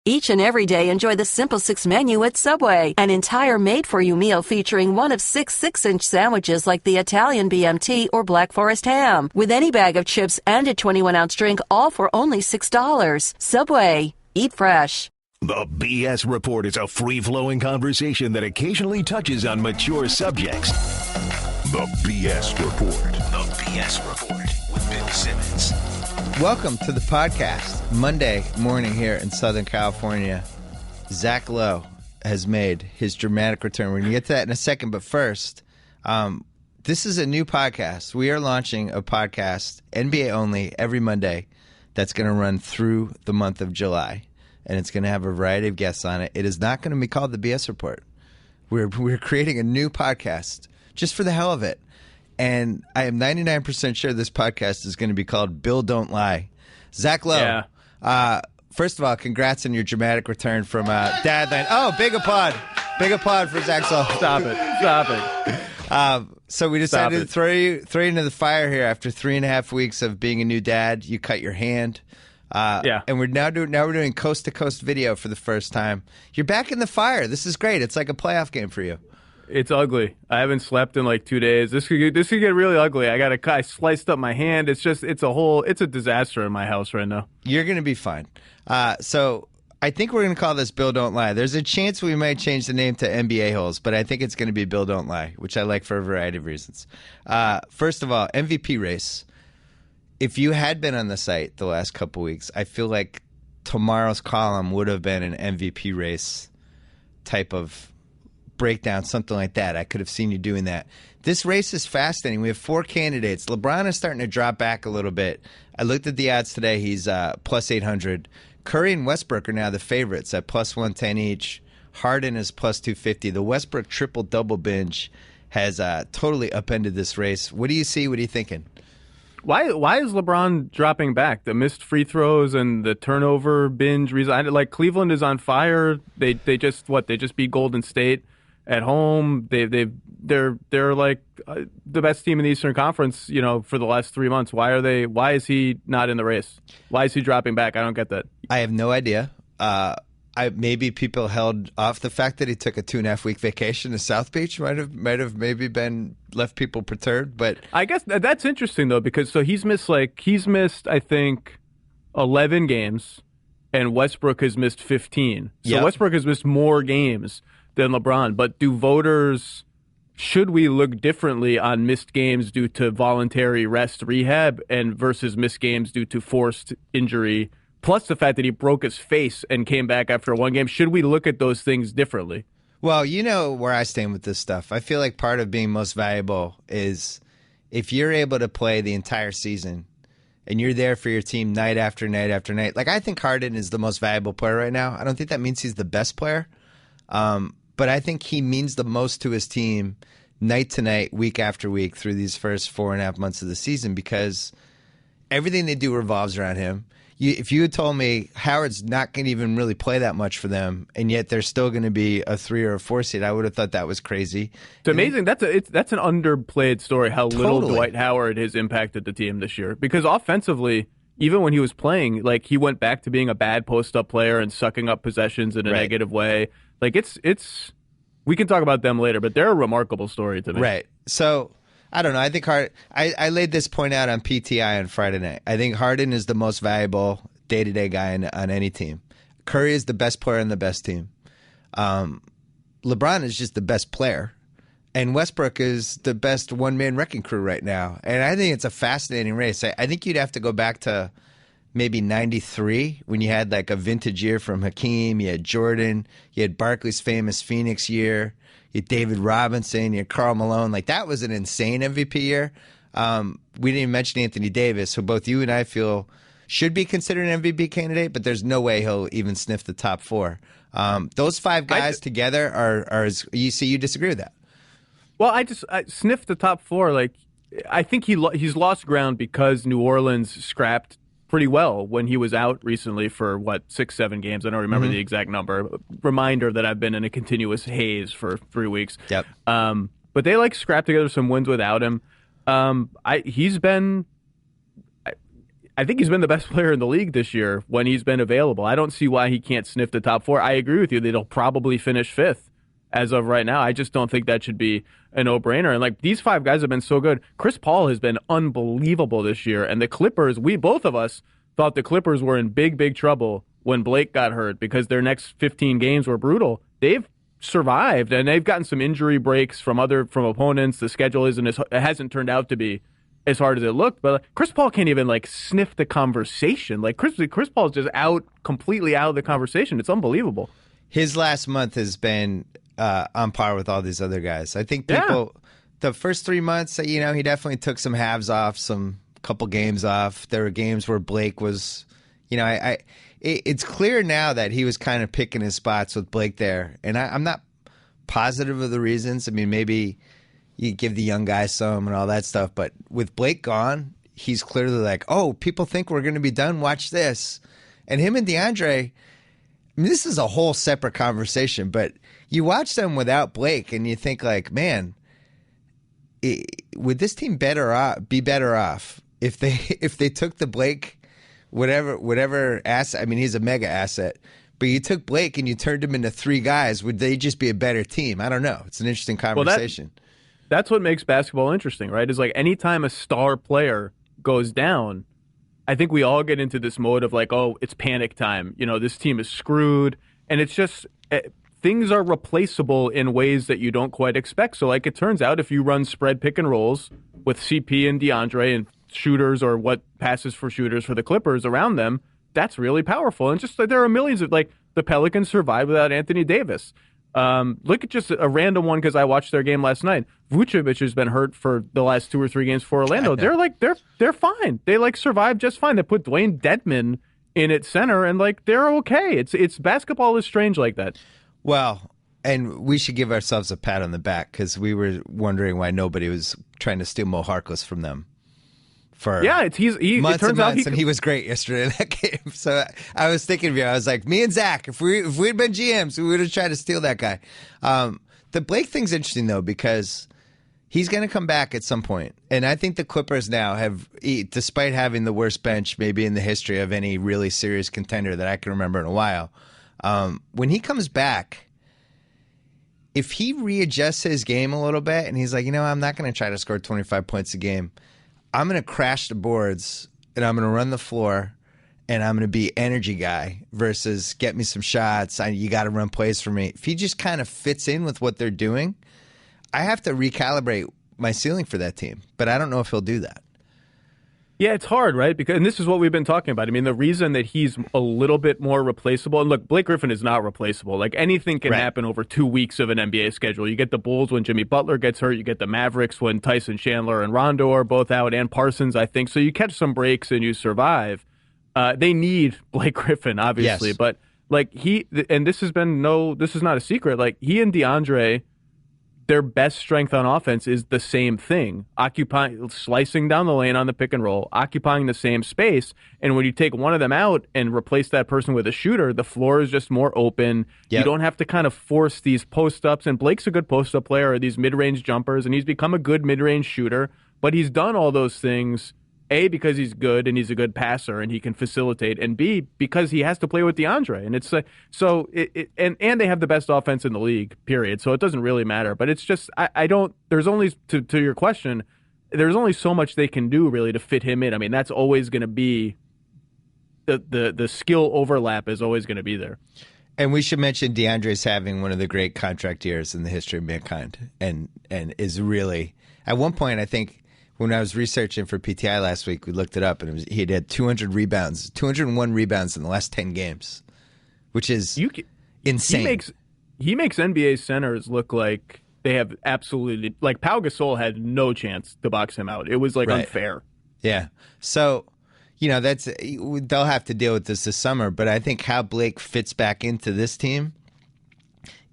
Each and every day, enjoy the Simple Six menu at Subway. An entire made-for-you meal featuring one of 6 6-inch sandwiches like the Italian BMT or Black Forest ham, with any bag of chips and a 21-ounce drink, all for only $6. Subway. Eat fresh. The BS Report is a free-flowing conversation that occasionally touches on mature subjects. The BS Report. The BS Report with Bill Simmons. Welcome to the podcast. Monday morning here in Southern California. Zach Lowe has made his dramatic return. We're going to get to that in a second, but first, this is a new podcast. We are launching a podcast, NBA only, every Monday, that's going to run through the month of July, and it's going to have a variety of guests on it. It is not going to be called the BS Report. We're creating a new podcast just for the hell of it. And I am 99% sure this podcast is going to be called Bill Don't Lie. Zach Lowe, first of all, congrats on your dramatic return from Dadland. Oh, big applaud. Big applaud for Zach Lowe. Stop it. So we decided to throw you into the fire here after 3.5 weeks of being a new dad. You cut your hand. And we're now doing coast-to-coast video for the first time. You're back in the fire. This is great. It's like a playoff game for you. It's ugly. I haven't slept in like 2 days. This could get really ugly. I sliced up my hand. It's a disaster in my house right now. You're going to be fine. So I think we're going to call this Bill Don't Lie. There's a chance we might change the name to NBA Holes, but I think it's going to be Bill Don't Lie, which I like for a variety of reasons. First of all, MVP race. If you had been on the site the last couple weeks, I feel like tomorrow's column would have been an MVP race type of breakdown, something like that. I could have seen you doing that. This race is fascinating. We have 4 candidates. LeBron is starting to drop back a little bit. I looked at the odds today. He's plus 800. Curry and Westbrook are now the favorites at plus 110 each. Harden is plus 250. The Westbrook triple-double binge has totally upended this race. What do you see? What are you thinking? Why is LeBron dropping back? The missed free throws and the turnover binge reason. Like Cleveland is on fire. They just beat Golden State at home. They're like the best team in the Eastern Conference, for the last 3 months. Why is he not in the race? Why is he dropping back? I don't get that. I have no idea. Maybe people held off the fact that he took a 2.5 week vacation to South Beach might have maybe been left people perturbed, but I guess that's interesting though, because he's missed I think 11 games and Westbrook has missed 15. So Yep. Westbrook has missed more games than LeBron, but should we look differently on missed games due to voluntary rest rehab and versus missed games due to forced injury, plus the fact that he broke his face and came back after one game? Should we look at those things differently? Well, you know where I stand with this stuff. I feel like part of being most valuable is if you're able to play the entire season and you're there for your team night after night after night. Like, I think Harden is the most valuable player right now. I don't think that means he's the best player. But I think he means the most to his team night to night, week after week through these first 4.5 months of the season because everything they do revolves around him. If you had told me Howard's not going to even really play that much for them, and yet they're still going to be a 3 or a 4 seed, I would have thought that was crazy. It's amazing. That's an underplayed story how little Totally. Dwight Howard has impacted the team this year. Because offensively, even when he was playing, like he went back to being a bad post-up player and sucking up possessions in a negative way. Like it's we can talk about them later, but they're a remarkable story to me. Right. So I don't know. I think I laid this point out on PTI on Friday night. I think Harden is the most valuable day-to-day guy on any team. Curry is the best player on the best team. LeBron is just the best player. And Westbrook is the best one-man wrecking crew right now. And I think it's a fascinating race. I think you'd have to go back to maybe 93 when you had like a vintage year from Hakeem. You had Jordan. You had Barkley's famous Phoenix year. You had David Robinson. You had Karl Malone. Like, that was an insane MVP year. We didn't even mention Anthony Davis, who both you and I feel should be considered an MVP candidate, but there's no way he'll even sniff the top 4. Those 5 guys together are you disagree with that? Well, I sniffed the top 4. Like, I think he's lost ground because New Orleans scrapped pretty well when he was out recently for 6-7 games. I don't remember the exact number. Reminder that I've been in a continuous haze for 3 weeks. Yep. But they scrapped together some wins without him. I think he's been the best player in the league this year when he's been available. I don't see why he can't sniff the top 4. I agree with you that he'll probably finish 5th as of right now. I just don't think that should be a no-brainer. And like these 5 guys have been so good. Chris Paul has been unbelievable this year. And the Clippers, both of us thought the Clippers were in big, big trouble when Blake got hurt because their next 15 games were brutal. They've survived, and they've gotten some injury breaks from opponents. The schedule it hasn't turned out to be as hard as it looked. But Chris Paul can't even like sniff the conversation. Like Chris Paul's just completely out of the conversation. It's unbelievable. His last month has been on par with all these other guys. I think the first 3 months, he definitely took some halves off, some couple games off. There were games where Blake was, it's clear now that he was kind of picking his spots with Blake there. And I'm not positive of the reasons. I mean, maybe you give the young guys some and all that stuff. But with Blake gone, he's clearly like, oh, people think we're going to be done. Watch this. And him and DeAndre, I mean, this is a whole separate conversation. But you watch them without Blake and you think like, man, would this team be better off if they took the Blake whatever asset? I mean, he's a mega asset, but you took Blake and you turned him into 3 guys. Would they just be a better team? I don't know. It's an interesting conversation. Well, that's what makes basketball interesting, right? Is like anytime a star player goes down, I think we all get into this mode of like, oh, it's panic time. This team is screwed. And it's just things are replaceable in ways that you don't quite expect. So like it turns out if you run spread pick and rolls with CP and DeAndre and shooters or what passes for shooters for the Clippers around them, that's really powerful. And just like there are millions of like the Pelicans survived without Anthony Davis. Look at just a random one because I watched their game last night. Vucevic has been hurt for the last 2 or 3 games for Orlando. They're fine. They like survived just fine. They put Dwayne Dedman in at center and like they're okay. It's basketball is strange like that. Well, and we should give ourselves a pat on the back because we were wondering why nobody was trying to steal Mo Harkless from them. Months and months, and he was great yesterday in that game. So I was thinking of you. I was like, me and Zach, if we'd been GMs, we would have tried to steal that guy. The Blake thing's interesting, though, because he's going to come back at some point. And I think the Clippers now have, despite having the worst bench maybe in the history of any really serious contender that I can remember in a while, when he comes back, if he readjusts his game a little bit and he's like, I'm not going to try to score 25 points a game. I'm going to crash the boards and I'm going to run the floor and I'm going to be energy guy versus get me some shots. You got to run plays for me. If he just kind of fits in with what they're doing, I have to recalibrate my ceiling for that team. But I don't know if he'll do that. Yeah, it's hard, right? And this is what we've been talking about. I mean, the reason that he's a little bit more replaceable, and look, Blake Griffin is not replaceable. Like anything can happen over 2 weeks of an NBA schedule. You get the Bulls when Jimmy Butler gets hurt. You get the Mavericks when Tyson Chandler and Rondo are both out, and Parsons, I think. So you catch some breaks and you survive. They need Blake Griffin, obviously, yes. But like this is not a secret. Like he and DeAndre, their best strength on offense is the same thing, slicing down the lane on the pick and roll, occupying the same space. And when you take one of them out and replace that person with a shooter, the floor is just more open. Yep. You don't have to kind of force these post-ups. And Blake's a good post-up player, or these mid-range jumpers, and he's become a good mid-range shooter. But he's done all those things, A, because he's good and he's a good passer and he can facilitate, and B, because he has to play with DeAndre. And it's and they have the best offense in the league, period. So it doesn't really matter. But it's just, there's only, to your question, there's only so much they can do really to fit him in. I mean, that's always going to be, the skill overlap is always going to be there. And we should mention DeAndre's having one of the great contract years in the history of mankind and is really, at one point, I think, when I was researching for PTI last week, we looked it up, and he had 200 rebounds, 201 rebounds in the last 10 games, which is insane. He makes NBA centers look like they have absolutely, like Pau Gasol had no chance to box him out. It was like unfair. Yeah. So, they'll have to deal with this summer, but I think how Blake fits back into this team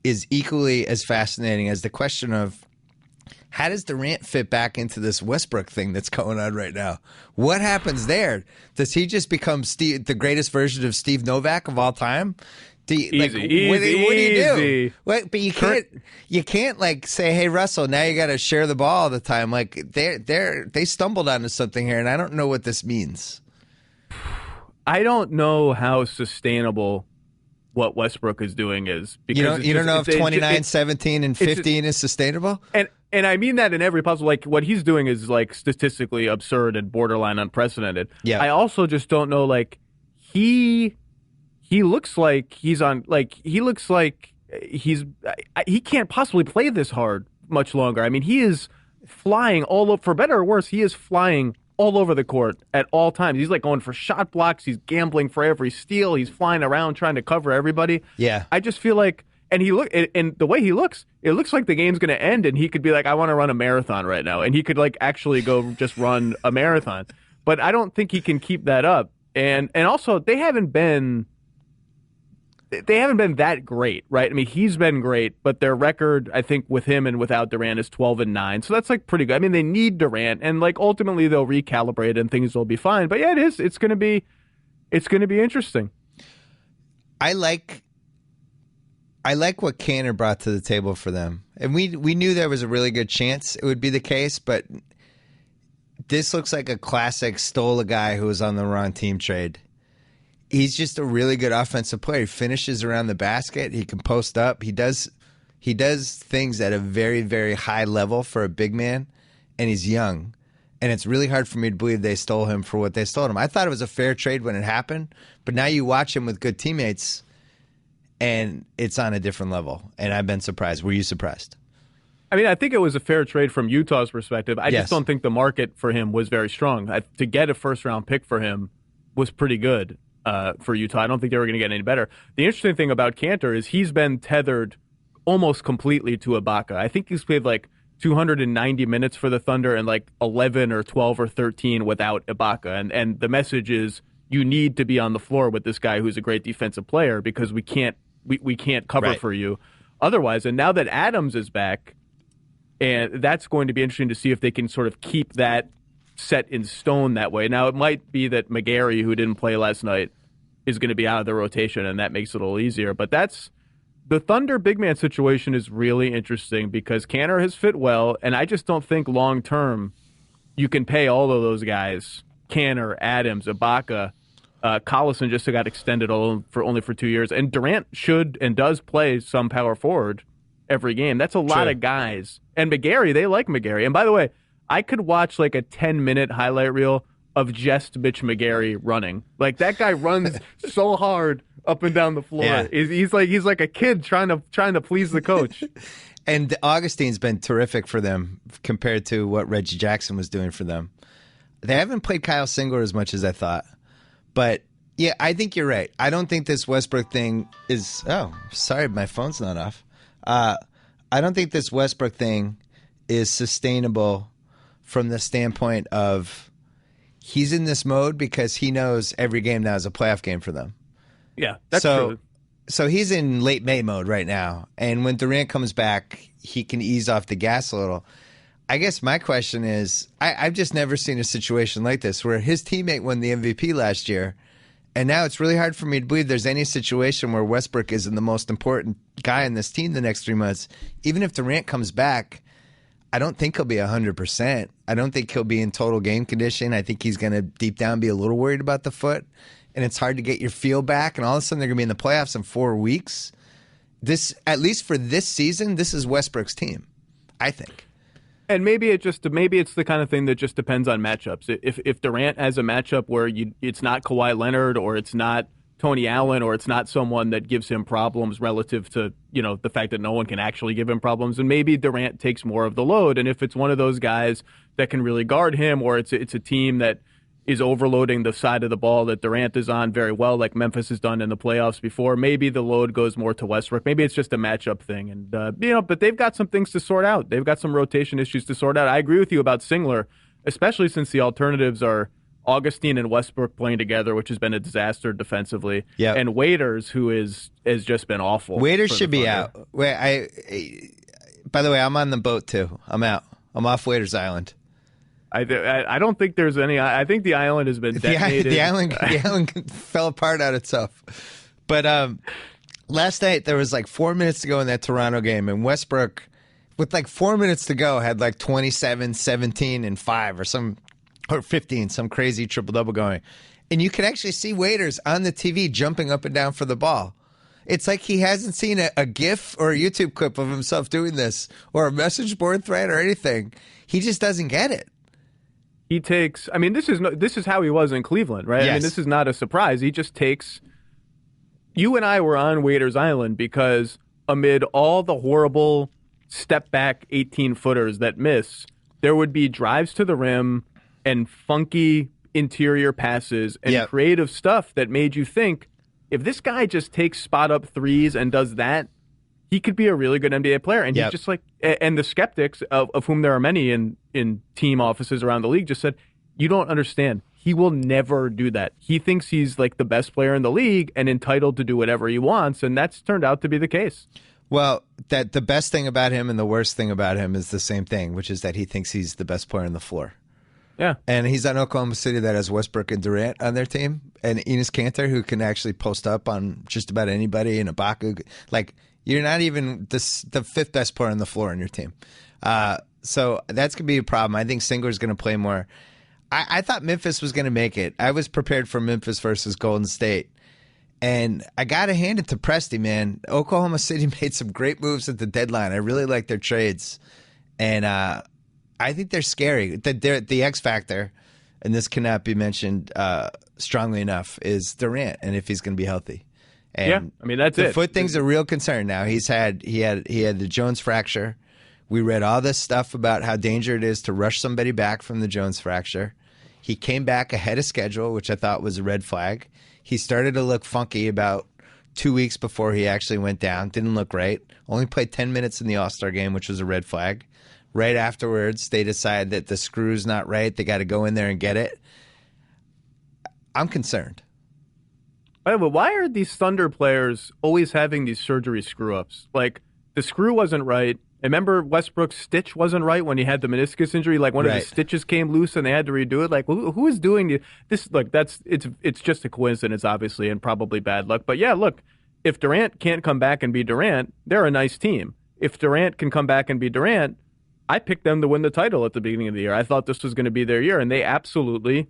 is equally as fascinating as the question of, how does Durant fit back into this Westbrook thing that's going on right now? What happens there? Does he just become the greatest version of Steve Novak of all time? What do you do? But you can't like say, hey, Russell, now you got to share the ball all the time. Like they stumbled onto something here, and I don't know what this means. I don't know how sustainable what Westbrook is doing is. Because you don't know if 29, 17, and 15 is sustainable? And I mean that in every possible, like, what he's doing is, like, statistically absurd and borderline unprecedented. Yeah. I also just don't know, like, he looks like he's on, like, he looks like he can't possibly play this hard much longer. I mean, he is flying all over, for better or worse, he is flying all over the court at all times. He's, like, going for shot blocks. He's gambling for every steal. He's flying around trying to cover everybody. Yeah. I just feel like, and the way he looks, it looks like the game's going to end, and he could be like, I want to run a marathon right now, and he could, like, actually go just run a marathon. But I don't think he can keep that up. And also, they haven't been that great, right? I mean, he's been great, but their record, I think, with him and without Durant is 12-9. So that's, like, pretty good. I mean, they need Durant, and, like, ultimately they'll recalibrate and things will be fine. But yeah, it is. It's going to be interesting. I like what Cantor brought to the table for them. And we knew there was a really good chance it would be the case, but this looks like a classic stole a guy who was on the wrong team trade. He's just a really good offensive player. He finishes around the basket. He can post up. He does things at a very, very high level for a big man, and he's young. And it's really hard for me to believe they stole him for what they stole him. I thought it was a fair trade when it happened, but now you watch him with good teammates, and it's on a different level. And I've been surprised. Were you surprised? I mean, I think it was a fair trade from Utah's perspective. I Yes. just don't think the market for him was very strong. To get a first-round pick for him was pretty good for Utah. I don't think they were going to get any better. The interesting thing about Cantor is he's been tethered almost completely to Ibaka. I think he's played like 290 minutes for the Thunder and like 11 or 12 or 13 without Ibaka. And the message is you need to be on the floor with this guy who's a great defensive player because we can't cover Right. for you otherwise. And now that Adams is back, and that's going to be interesting to see if they can sort of keep that set in stone that way. Now, it might be that McGarry, who didn't play last night, is going to be out of the rotation, and that makes it a little easier. But the Thunder big man situation is really interesting because Cantor has fit well, and I just don't think long-term you can pay all of those guys, Cantor, Adams, Ibaka. Collison just got extended only for 2 years, and Durant should and does play some power forward every game. That's a lot True. of guys. And McGarry, they like McGarry. And by the way, I could watch like a 10-minute highlight reel of just Mitch McGarry running. Like that guy runs so hard up and down the floor. Yeah. He's like a kid trying to please the coach. And Augustine's been terrific for them compared to what Reggie Jackson was doing for them. They haven't played Kyle Singler as much as I thought. But, yeah, I think you're right. I don't think this Westbrook thing is – oh, sorry, my phone's not off. I don't think this Westbrook thing is sustainable from the standpoint of he's in this mode because he knows every game now is a playoff game for them. Yeah, that's true. So he's in late May mode right now. And when Durant comes back, he can ease off the gas a little. I guess my question is, I've just never seen a situation like this where his teammate won the MVP last year, and now it's really hard for me to believe there's any situation where Westbrook isn't the most important guy in this team the next 3 months. Even if Durant comes back, I don't think he'll be 100%. I don't think he'll be in total game condition. I think he's going to deep down be a little worried about the foot, and it's hard to get your feel back, and all of a sudden they're going to be in the playoffs in 4 weeks. This, at least for this season, this is Westbrook's team, I think. And maybe it's the kind of thing that just depends on matchups. If Durant has a matchup where it's not Kawhi Leonard or it's not Tony Allen or it's not someone that gives him problems relative to the fact that no one can actually give him problems, and maybe Durant takes more of the load. And if it's one of those guys that can really guard him, or it's a team that is overloading the side of the ball that Durant is on very well, like Memphis has done in the playoffs before, maybe the load goes more to Westbrook. Maybe it's just a matchup thing. And, but they've got some things to sort out. They've got some rotation issues to sort out. I agree with you about Singler, especially since the alternatives are Augustine and Westbrook playing together, which has been a disaster defensively. Yeah. And Waiters, who has just been awful. Waiters should be out. By the way, I'm on the boat too. I'm out. I'm off Waiters Island. I don't think there's any. I think the island has been detonated. The island fell apart on itself. But last night there was like 4 minutes to go in that Toronto game, and Westbrook, with like 4 minutes to go, had like 27, 17, and 5 or 15, some crazy triple double going. And you can actually see waiters on the TV jumping up and down for the ball. It's like he hasn't seen a GIF or a YouTube clip of himself doing this or a message board thread or anything. He just doesn't get it. He takes, I mean, this is how he was in Cleveland, right? Yes. I mean, this is not a surprise. He just takes, you and I were on Waiters Island because amid all the horrible step back 18-footers that miss, there would be drives to the rim and funky interior passes and creative stuff that made you think, if this guy just takes spot up threes and does that, he could be a really good NBA player. And he's just like, and the skeptics, of whom there are many in team offices around the league, just said, you don't understand. He will never do that. He thinks he's like the best player in the league and entitled to do whatever he wants. And that's turned out to be the case. Well, that the best thing about him and the worst thing about him is the same thing, which is that he thinks he's the best player on the floor. Yeah. And he's on Oklahoma City that has Westbrook and Durant on their team, and Enes Kanter, who can actually post up on just about anybody, and Ibaka. Like, you're not even the fifth best player on the floor on your team. So that's going to be a problem. I think Singler's going to play more. I thought Memphis was going to make it. I was prepared for Memphis versus Golden State. And I got to hand it to Presti, man. Oklahoma City made some great moves at the deadline. I really like their trades. And I think they're scary. The X factor, and this cannot be mentioned strongly enough, is Durant, and if he's going to be healthy. And yeah, I mean, that's the it. foot thing's a real concern now. He had the Jones fracture. We read all this stuff about how dangerous it is to rush somebody back from the Jones fracture. He came back ahead of schedule, which I thought was a red flag. He started to look funky about 2 weeks before he actually went down. Didn't look right. Only played 10 minutes in the All-Star game, which was a red flag. Right afterwards, they decide that the screw's not right. They got to go in there and get it. I'm concerned. But why are these Thunder players always having these surgery screw-ups? Like, the screw wasn't right. Remember Westbrook's stitch wasn't right when he had the meniscus injury? Like, one of his stitches came loose and they had to redo it. Like, who is doing this? Like, it's just a coincidence, obviously, and probably bad luck. But, yeah, look, if Durant can't come back and be Durant, they're a nice team. If Durant can come back and be Durant, I picked them to win the title at the beginning of the year. I thought this was going to be their year, and they absolutely,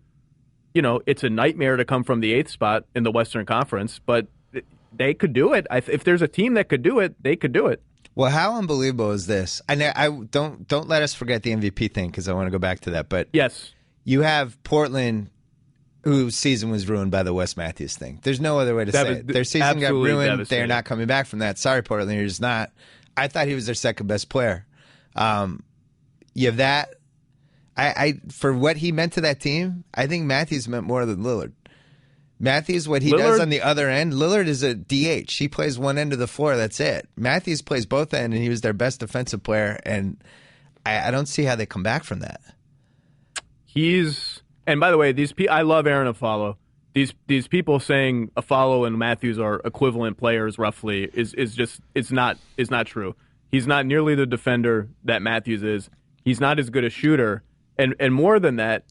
it's a nightmare to come from the 8th spot in the Western Conference, but they could do it. If there's a team that could do it, they could do it. Well, how unbelievable is this? I don't let us forget the MVP thing because I want to go back to that. But yes, you have Portland, whose season was ruined by the Wes Matthews thing. There's no other way to say it. Their season got ruined. They're not coming back from that. Sorry, Portland, you're just not. I thought he was their second best player. You have that. I for what he meant to that team, I think Matthews meant more than Lillard. Matthews, what he does on the other end, Lillard is a DH. He plays one end of the floor. That's it. Matthews plays both ends, and he was their best defensive player. And I don't see how they come back from that. And by the way, I love Aaron Aflalo. These people saying Aflalo and Matthews are equivalent players roughly is not true. He's not nearly the defender that Matthews is. He's not as good a shooter. And more than that,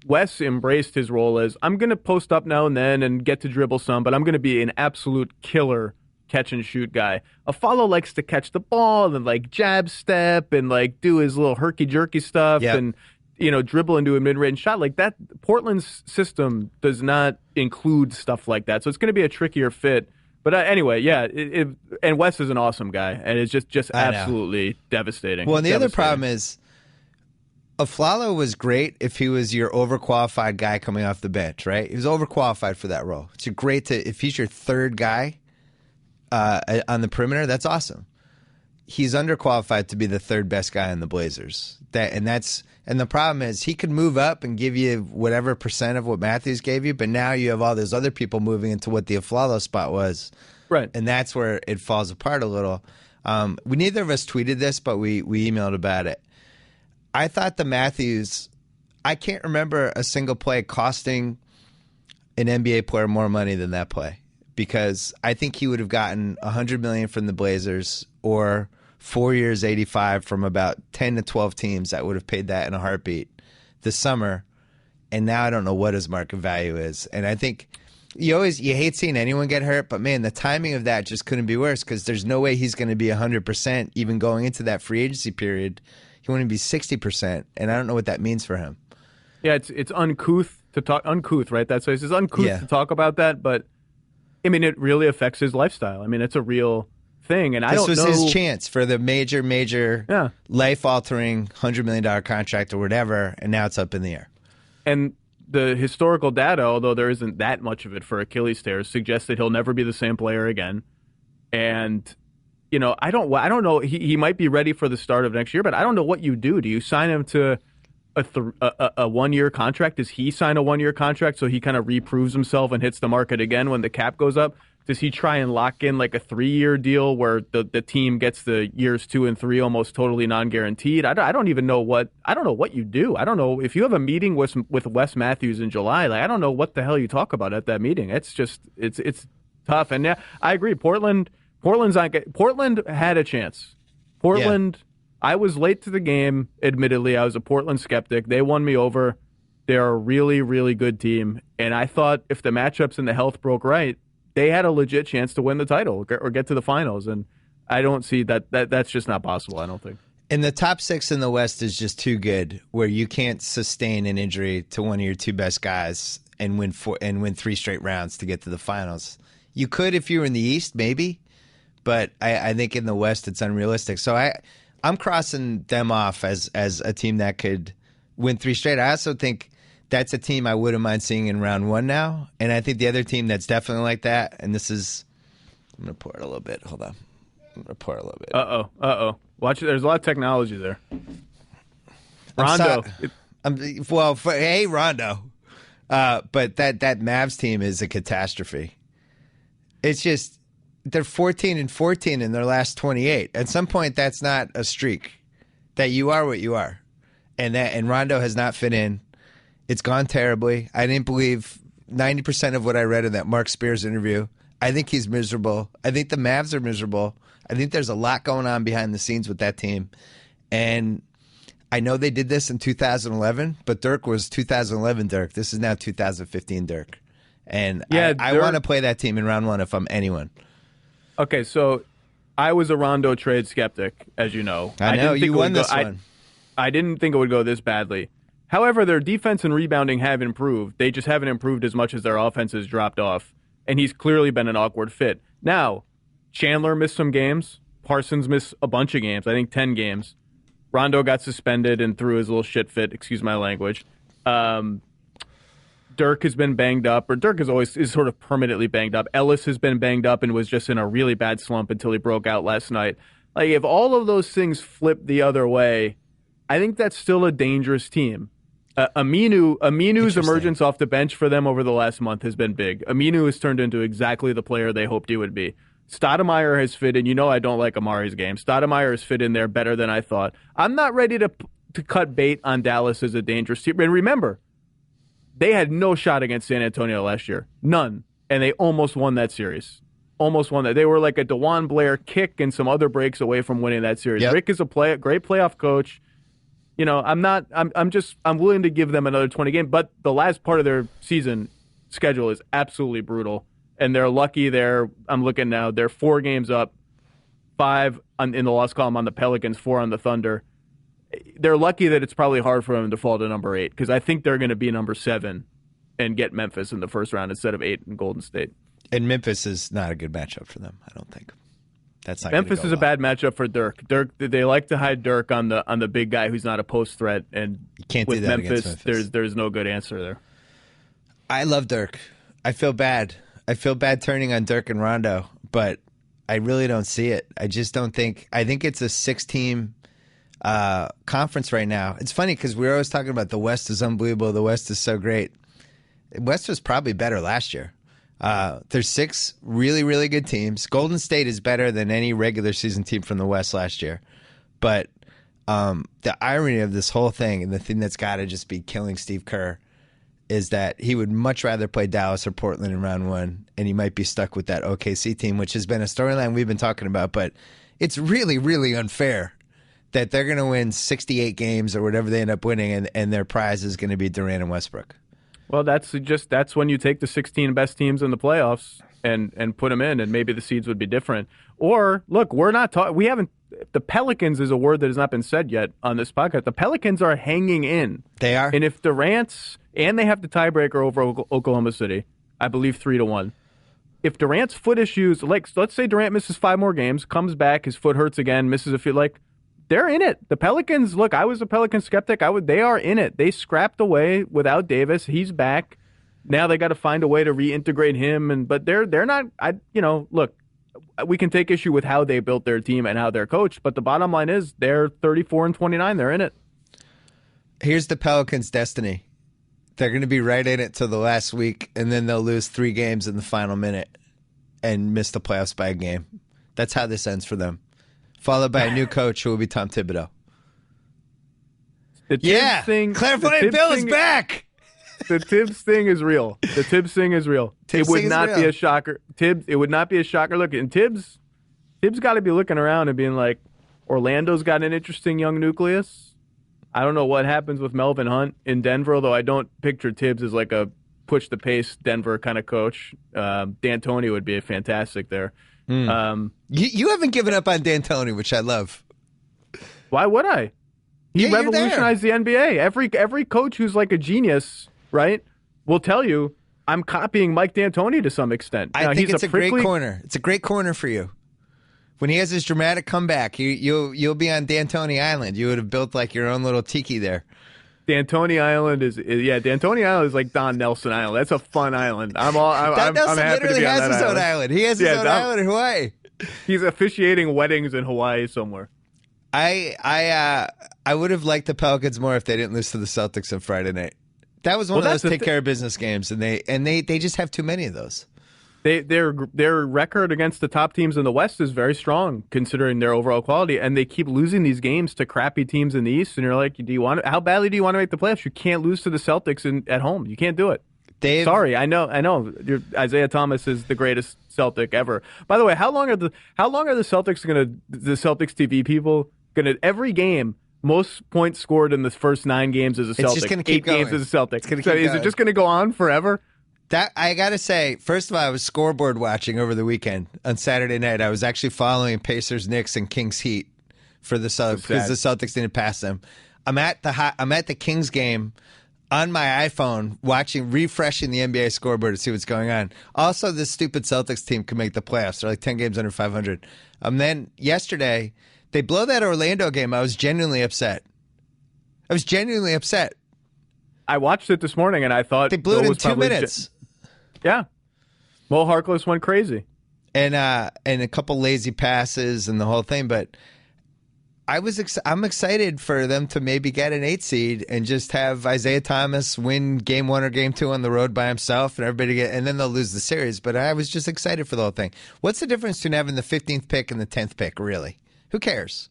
Wes embraced his role as, I'm going to post up now and then and get to dribble some, but I'm going to be an absolute killer catch-and-shoot guy. Aflalo likes to catch the ball and, like, jab step and, like, do his little herky-jerky stuff and, dribble into a mid-range shot. Like that, Portland's system does not include stuff like that. So it's going to be a trickier fit. But anyway, yeah, and Wes is an awesome guy, and it's just absolutely devastating. Well, and the other problem is, Aflalo was great if he was your overqualified guy coming off the bench, right? He was overqualified for that role. It's great if he's your third guy on the perimeter, that's awesome. He's underqualified to be the third best guy in the Blazers. And the problem is he could move up and give you whatever percent of what Matthews gave you, but now you have all those other people moving into what the Aflalo spot was. Right. And that's where it falls apart a little. Neither of us tweeted this, but we emailed about it. I thought the Matthews, I can't remember a single play costing an NBA player more money than that play, because I think he would have gotten $100 million from the Blazers or 4 years, 85 from about 10 to 12 teams that would have paid that in a heartbeat this summer. And now I don't know what his market value is. And I think you hate seeing anyone get hurt, but man, the timing of that just couldn't be worse, because there's no way he's going to be 100% even going into that free agency period. He wouldn't be 60%, and I don't know what that means for him. Yeah, it's uncouth to talk uncouth, right? That's why it's uncouth Yeah. to talk about that, but I mean, it really affects his lifestyle. I mean, it's a real thing, and I don't know. This was his chance for the major, Yeah. life-altering $100 million contract or whatever, and now it's up in the air. And the historical data, although there isn't that much of it for Achilles tears, suggests that he'll never be the same player again. And you know, I don't know. He might be ready for the start of next year, but I don't know what you do. Do you sign him to a 1-year contract? Does he sign a 1-year contract so he kind of reproves himself and hits the market again when the cap goes up? Does he try and lock in like a 3-year deal where the team gets the years 2 and 3 almost totally non-guaranteed? I don't even know what you do. I don't know if you have a meeting with Wes Matthews in July. Like, I don't know what the hell you talk about at that meeting. It's just it's tough. And yeah, I agree. Portland had a chance. Portland. Yeah. I was late to the game. Admittedly, I was a Portland skeptic. They won me over. They're a really, really good team, and I thought if the matchups and the health broke right, they had a legit chance to win the title or get to the finals. And I don't see that's just not possible. I don't think. And the top 6 in the West is just too good, where you can't sustain an injury to one of your 2 best guys and win 3 straight rounds to get to the finals. You could if you were in the East, maybe, but I think in the West it's unrealistic. So I'm crossing them off as a team that could win 3 straight. I also think that's a team I wouldn't mind seeing in round 1 now. And I think the other team that's definitely like that, and this is, I'm going to pour it a little bit. Hold on. I'm going to pour it a little bit. Uh-oh. Watch it. There's a lot of technology there. Rondo. Hey, Rondo. But that Mavs team is a catastrophe. It's just, they're 14-14 in their last 28. At some point, that's not a streak. That you are what you are, and Rondo has not fit in. It's gone terribly. I didn't believe 90% of what I read in that Mark Spears interview. I think he's miserable. I think the Mavs are miserable. I think there's a lot going on behind the scenes with that team, and I know they did this in 2011, but Dirk was 2011 Dirk. This is now 2015 Dirk, and yeah, I want to play that team in round 1 if I'm anyone. Okay, so I was a Rondo trade skeptic, as you know. I know, you won this one. I didn't think it would go this badly. However, their defense and rebounding have improved. They just haven't improved as much as their offense has dropped off, and he's clearly been an awkward fit. Now, Chandler missed some games. Parsons missed a bunch of games, I think 10 games. Rondo got suspended and threw his little shit fit, excuse my language. Dirk has been banged up, or Dirk is sort of permanently banged up. Ellis has been banged up and was just in a really bad slump until he broke out last night. Like, if all of those things flip the other way, I think that's still a dangerous team. Aminu's emergence off the bench for them over the last month has been big. Aminu has turned into exactly the player they hoped he would be. Stoudemire has fit in. You know I don't like Amari's game. Stoudemire has fit in there better than I thought. I'm not ready to cut bait on Dallas as a dangerous team. And remember, they had no shot against San Antonio last year. None. And they almost won that series. Almost won that. They were like a DeJuan Blair kick and some other breaks away from winning that series. Yep. Rick is a great playoff coach. You know, I'm willing to give them another 20 games, but the last part of their season schedule is absolutely brutal. And they're lucky I'm looking now, they're 4 games up, 5 in the loss column on the Pelicans, 4 on the Thunder. They're lucky that it's probably hard for them to fall to number 8, because I think they're going to be number 7 and get Memphis in the first round instead of 8 in Golden State. And Memphis is not a good matchup for them, I don't think. That's not Memphis is a bad matchup for Dirk. They like to hide Dirk on the big guy who's not a post threat, and you can't with do that Memphis, against Memphis. There's no good answer there. I love Dirk. I feel bad turning on Dirk and Rondo, but I really don't see it. I just don't think. I think it's a 6-team conference right now. It's funny because we're always talking about the West is unbelievable. The West is so great. The West was probably better last year. There's 6 really, really good teams. Golden State is better than any regular season team from the West last year. But the irony of this whole thing, and the thing that's got to just be killing Steve Kerr, is that he would much rather play Dallas or Portland in round 1, and he might be stuck with that OKC team, which has been a storyline we've been talking about. But it's really, really unfair that they're going to win 68 games or whatever they end up winning, and their prize is going to be Durant and Westbrook. Well, that's when you take the 16 best teams in the playoffs and put them in, and maybe the seeds would be different. Or look, we haven't the Pelicans is a word that has not been said yet on this podcast. The Pelicans are hanging in. They are. And if Durant's, and they have the tiebreaker over Oklahoma City, I believe 3-1. If Durant's foot issues, like let's say Durant misses 5 more games, comes back, his foot hurts again, misses a few, like they're in it. The Pelicans, look, I was a Pelican skeptic. They are in it. They scrapped away without Davis. He's back. Now they got to find a way to reintegrate him, but they're not. Look, we can take issue with how they built their team and how they're coached, but the bottom line is they're 34-29. They're in it. Here's the Pelicans' destiny. They're going to be right in it till the last week, and then they'll lose 3 games in the final minute and miss the playoffs by a game. That's how this ends for them. Followed by a new coach who will be Tom Thibodeau. Clairvoyant Bill is back. The Tibbs thing is real. The Tibbs thing is real. It would not be a shocker. It would not be a shocker. Look, and Tibbs got to be looking around and being like, Orlando's got an interesting young nucleus. I don't know what happens with Melvin Hunt in Denver, although I don't picture Tibbs as like a push the pace Denver kind of coach. D'Antoni would be fantastic there. You haven't given up on D'Antoni, which I love. Why would I? He revolutionized the NBA. Every coach who's like a genius, right, will tell you, I'm copying Mike D'Antoni to some extent. I think it's a great corner. It's a great corner for you. When he has his dramatic comeback, you'll be on D'Antoni Island. You would have built like your own little tiki there. D'Antoni Island D'Antoni Island is like Don Nelson Island. That's a fun island. I'm Nelson happy literally to be on has that his island. own island. He has his own island in Hawaii. He's officiating weddings in Hawaii somewhere. I would have liked the Pelicans more if they didn't lose to the Celtics on Friday night. That was one of those take care of business games, and they just have too many of those. Their record against the top teams in the West is very strong, considering their overall quality, and they keep losing these games to crappy teams in the East. And you're like, how badly do you want to make the playoffs? You can't lose to the Celtics at home. You can't do it. Sorry, I know. Isaiah Thomas is the greatest Celtic ever. By the way, how long are the Celtics the Celtics TV people gonna every game? Most points scored in the first 9 games as a Celtic. It's just going to keep 8 going. games as a Celtic. So is it just going to go on forever? That I got to say, first of all, I was scoreboard watching over the weekend. On Saturday night, I was actually following Pacers, Knicks, and Kings Heat for the Celtics because the Celtics didn't pass them. I'm at the Kings game on my iPhone refreshing the NBA scoreboard to see what's going on. Also, this stupid Celtics team can make the playoffs. They're like 10 games under 500. Then yesterday, they blow that Orlando game. I was genuinely upset. I watched it this morning, and I thought they blew it in 2 minutes. Yeah. Mo Harkless went crazy. And a couple lazy passes and the whole thing, but I'm excited for them to maybe get an 8 seed and just have Isaiah Thomas win game 1 or game 2 on the road by himself and everybody and then they'll lose the series. But I was just excited for the whole thing. What's the difference between having the 15th pick and the 10th pick, really? Who cares?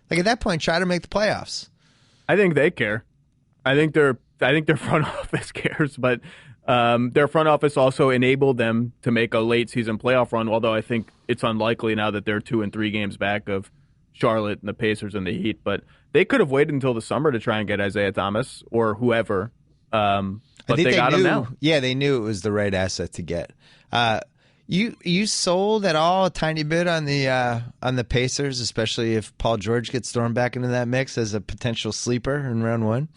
Like at that point, try to make the playoffs. I think they care. I think their front office cares, but their front office also enabled them to make a late season playoff run, although I think it's unlikely now that they're 2 and 3 games back of Charlotte and the Pacers and the Heat. But they could have waited until the summer to try and get Isaiah Thomas or whoever. But they got him now. Yeah, they knew it was the right asset to get. You sold at all a tiny bit on the Pacers, especially if Paul George gets thrown back into that mix as a potential sleeper in round 1?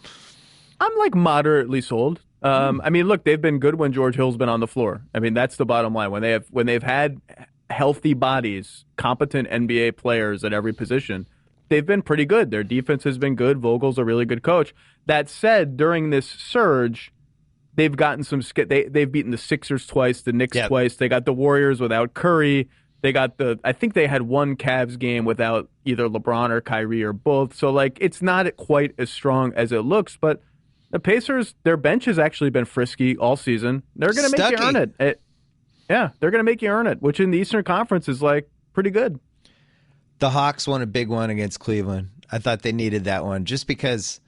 I'm like moderately sold. I mean, look, they've been good when George Hill's been on the floor. I mean, that's the bottom line. When they've had healthy bodies, competent NBA players at every position, they've been pretty good. Their defense has been good. Vogel's a really good coach. That said, during this surge, they've gotten some. They've beaten the Sixers twice, the Knicks twice. They got the Warriors without Curry. They got I think they had one Cavs game without either LeBron or Kyrie or both. So like, it's not quite as strong as it looks, but. The Pacers, their bench has actually been frisky all season. They're going to make you earn it. They're going to make you earn it, which in the Eastern Conference is like pretty good. The Hawks won a big one against Cleveland. I thought they needed that one just because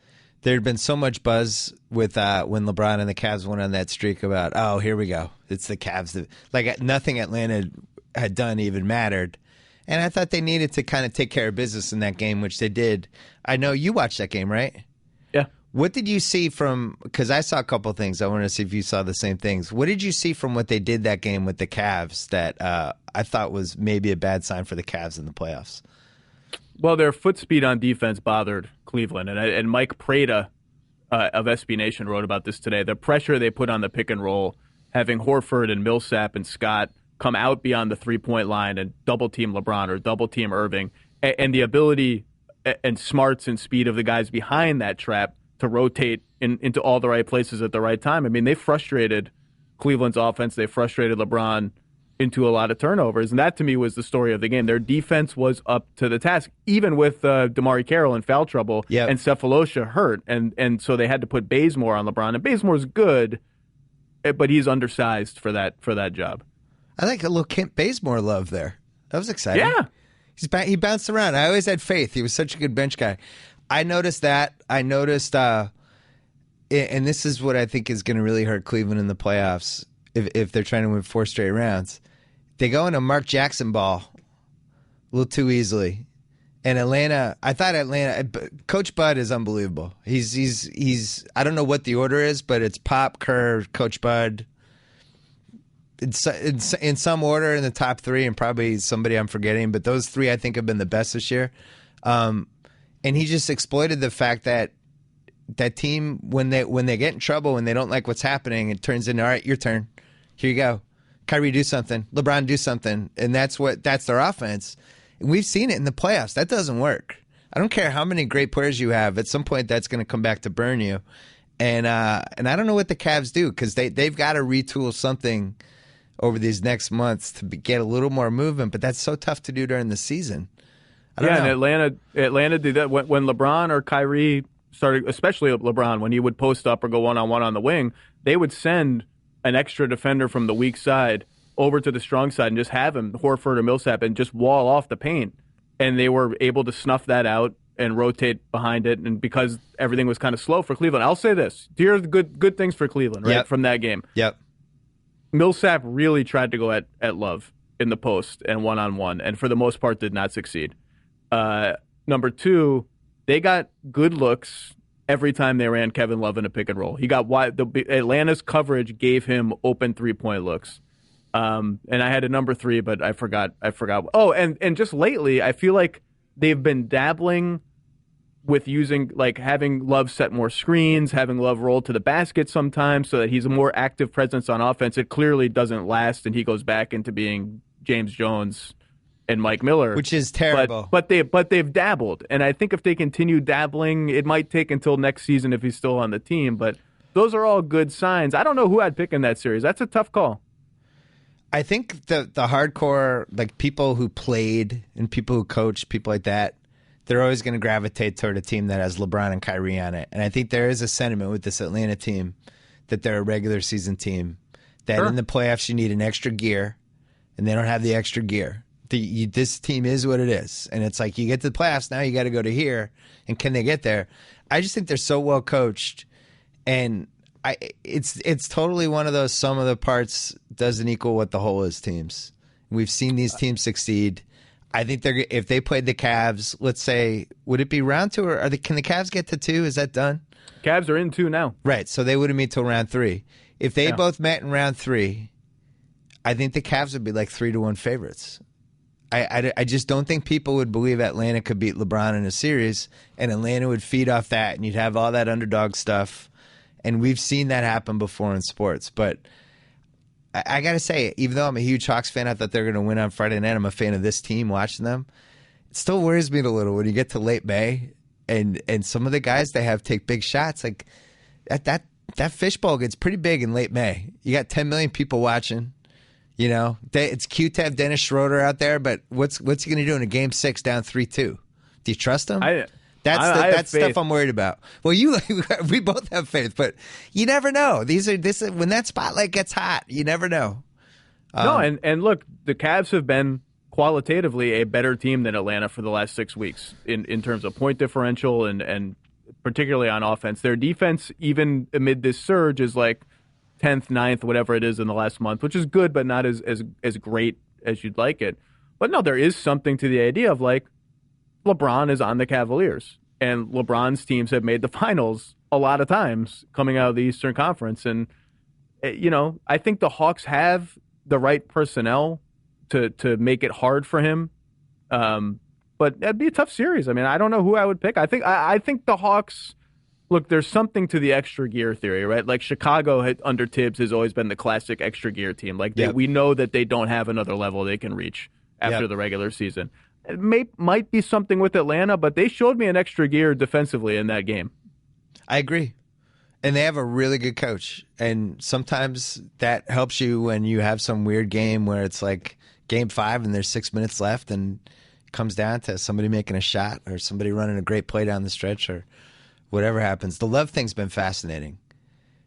there had been so much buzz with when LeBron and the Cavs went on that streak about, oh, here we go. It's the Cavs. Like nothing Atlanta had done even mattered. And I thought they needed to kind of take care of business in that game, which they did. I know you watched that game, right? Yeah. What did you see from – because I saw a couple of things. I want to see if you saw the same things. What did you see from what they did that game with the Cavs that I thought was maybe a bad sign for the Cavs in the playoffs? Well, their foot speed on defense bothered Cleveland, and Mike Prada of SB Nation wrote about this today. The pressure they put on the pick and roll, having Horford and Millsap and Scott come out beyond the three-point line and double-team LeBron or double-team Irving, and the ability and smarts and speed of the guys behind that trap to rotate into all the right places at the right time. I mean, they frustrated Cleveland's offense. They frustrated LeBron into a lot of turnovers, and that to me was the story of the game. Their defense was up to the task, even with DeMarre Carroll in foul trouble and Cephalosha hurt, and so they had to put Bazemore on LeBron. And Bazemore's good, but he's undersized for that job. I like a little Kent Bazemore love there. That was exciting. Yeah, he bounced around. I always had faith. He was such a good bench guy. I noticed that. I noticed, and this is what I think is going to really hurt Cleveland in the playoffs if they're trying to win 4 straight rounds. They go into Mark Jackson ball a little too easily. And I thought Coach Bud is unbelievable. He's I don't know what the order is, but it's Pop, Kerr, Coach Bud. In some order in the top 3, and probably somebody I'm forgetting, but those 3 I think have been the best this year. And he just exploited the fact that team, when they get in trouble, when they don't like what's happening, it turns into, all right, your turn. Here you go. Kyrie, do something. LeBron, do something. And that's their offense. And we've seen it in the playoffs. That doesn't work. I don't care how many great players you have. At some point, that's going to come back to burn you. And I don't know what the Cavs do, because they've got to retool something over these next months to get a little more movement. But that's so tough to do during the season. I don't know. And Atlanta did that when LeBron or Kyrie started, especially LeBron, when he would post up or go one-on-one on the wing, they would send an extra defender from the weak side over to the strong side and just have him, Horford or Millsap, and just wall off the paint. And they were able to snuff that out and rotate behind it. And because everything was kind of slow for Cleveland, I'll say this. Here are the good things for Cleveland, right, from that game. Yep. Millsap really tried to go at Love in the post and one-on-one, and for the most part did not succeed. Number 2, they got good looks every time they ran Kevin Love in a pick and roll. He got wide. Atlanta's coverage gave him open 3-point looks. And I had a number 3, but I forgot. Oh, and just lately, I feel like they've been dabbling with using, like, having Love set more screens, having Love roll to the basket sometimes so that he's a more active presence on offense. It clearly doesn't last, and he goes back into being James Jones and Mike Miller, which is terrible. But they've dabbled, and I think if they continue dabbling, it might take until next season if he's still on the team. But those are all good signs. I don't know who I'd pick in that series. That's a tough call. I think the hardcore, like, people who played and people who coached, people like that, they're always going to gravitate toward a team that has LeBron and Kyrie on it. And I think there is a sentiment with this Atlanta team that they're a regular season team, that in the playoffs you need an extra gear, and they don't have the extra gear. This team is what it is. And it's like, you get to the playoffs, now you got to go to here. And can they get there? I just think they're so well coached. And it's totally one of those sum of the parts doesn't equal what the whole is teams. We've seen these teams succeed. I think if they played the Cavs, let's say, would it be round 2 or can the Cavs get to 2? Is that done? Cavs are in 2 now. Right, so they wouldn't meet till round 3. If they both met in round 3, I think the Cavs would be like 3-1 favorites. I just don't think people would believe Atlanta could beat LeBron in a series, and Atlanta would feed off that, and you'd have all that underdog stuff. And we've seen that happen before in sports. But I got to say, even though I'm a huge Hawks fan, I thought they were going to win on Friday night. I'm a fan of this team, watching them. It still worries me a little when you get to late May and some of the guys they have take big shots. Like that fishbowl gets pretty big in late May. You got 10 million people watching. You know, it's cute to have Dennis Schroeder out there, but what's he going to do in a game 6 down 3-2? Do you trust him? That's stuff I'm worried about. Well, we both have faith, but you never know. When that spotlight gets hot, you never know. No, and look, the Cavs have been qualitatively a better team than Atlanta for the last 6 weeks in terms of point differential and particularly on offense. Their defense, even amid this surge, is like 10th, 9th, whatever it is in the last month, which is good, but not as great as you'd like it. But no, there is something to the idea of, like, LeBron is on the Cavaliers, and LeBron's teams have made the finals a lot of times coming out of the Eastern Conference. And, you know, I think the Hawks have the right personnel to make it hard for him. but that'd be a tough series. I mean, I don't know who I would pick. I think the Hawks. Look, there's something to the extra gear theory, right? Like Chicago under Tibbs has always been the classic extra gear team. Like we know that they don't have another level they can reach after the regular season. It might be something with Atlanta, but they showed me an extra gear defensively in that game. I agree. And they have a really good coach. And sometimes that helps you when you have some weird game where it's like game 5 and there's 6 minutes left and it comes down to somebody making a shot or somebody running a great play down the stretch or whatever happens. The Love thing's been fascinating.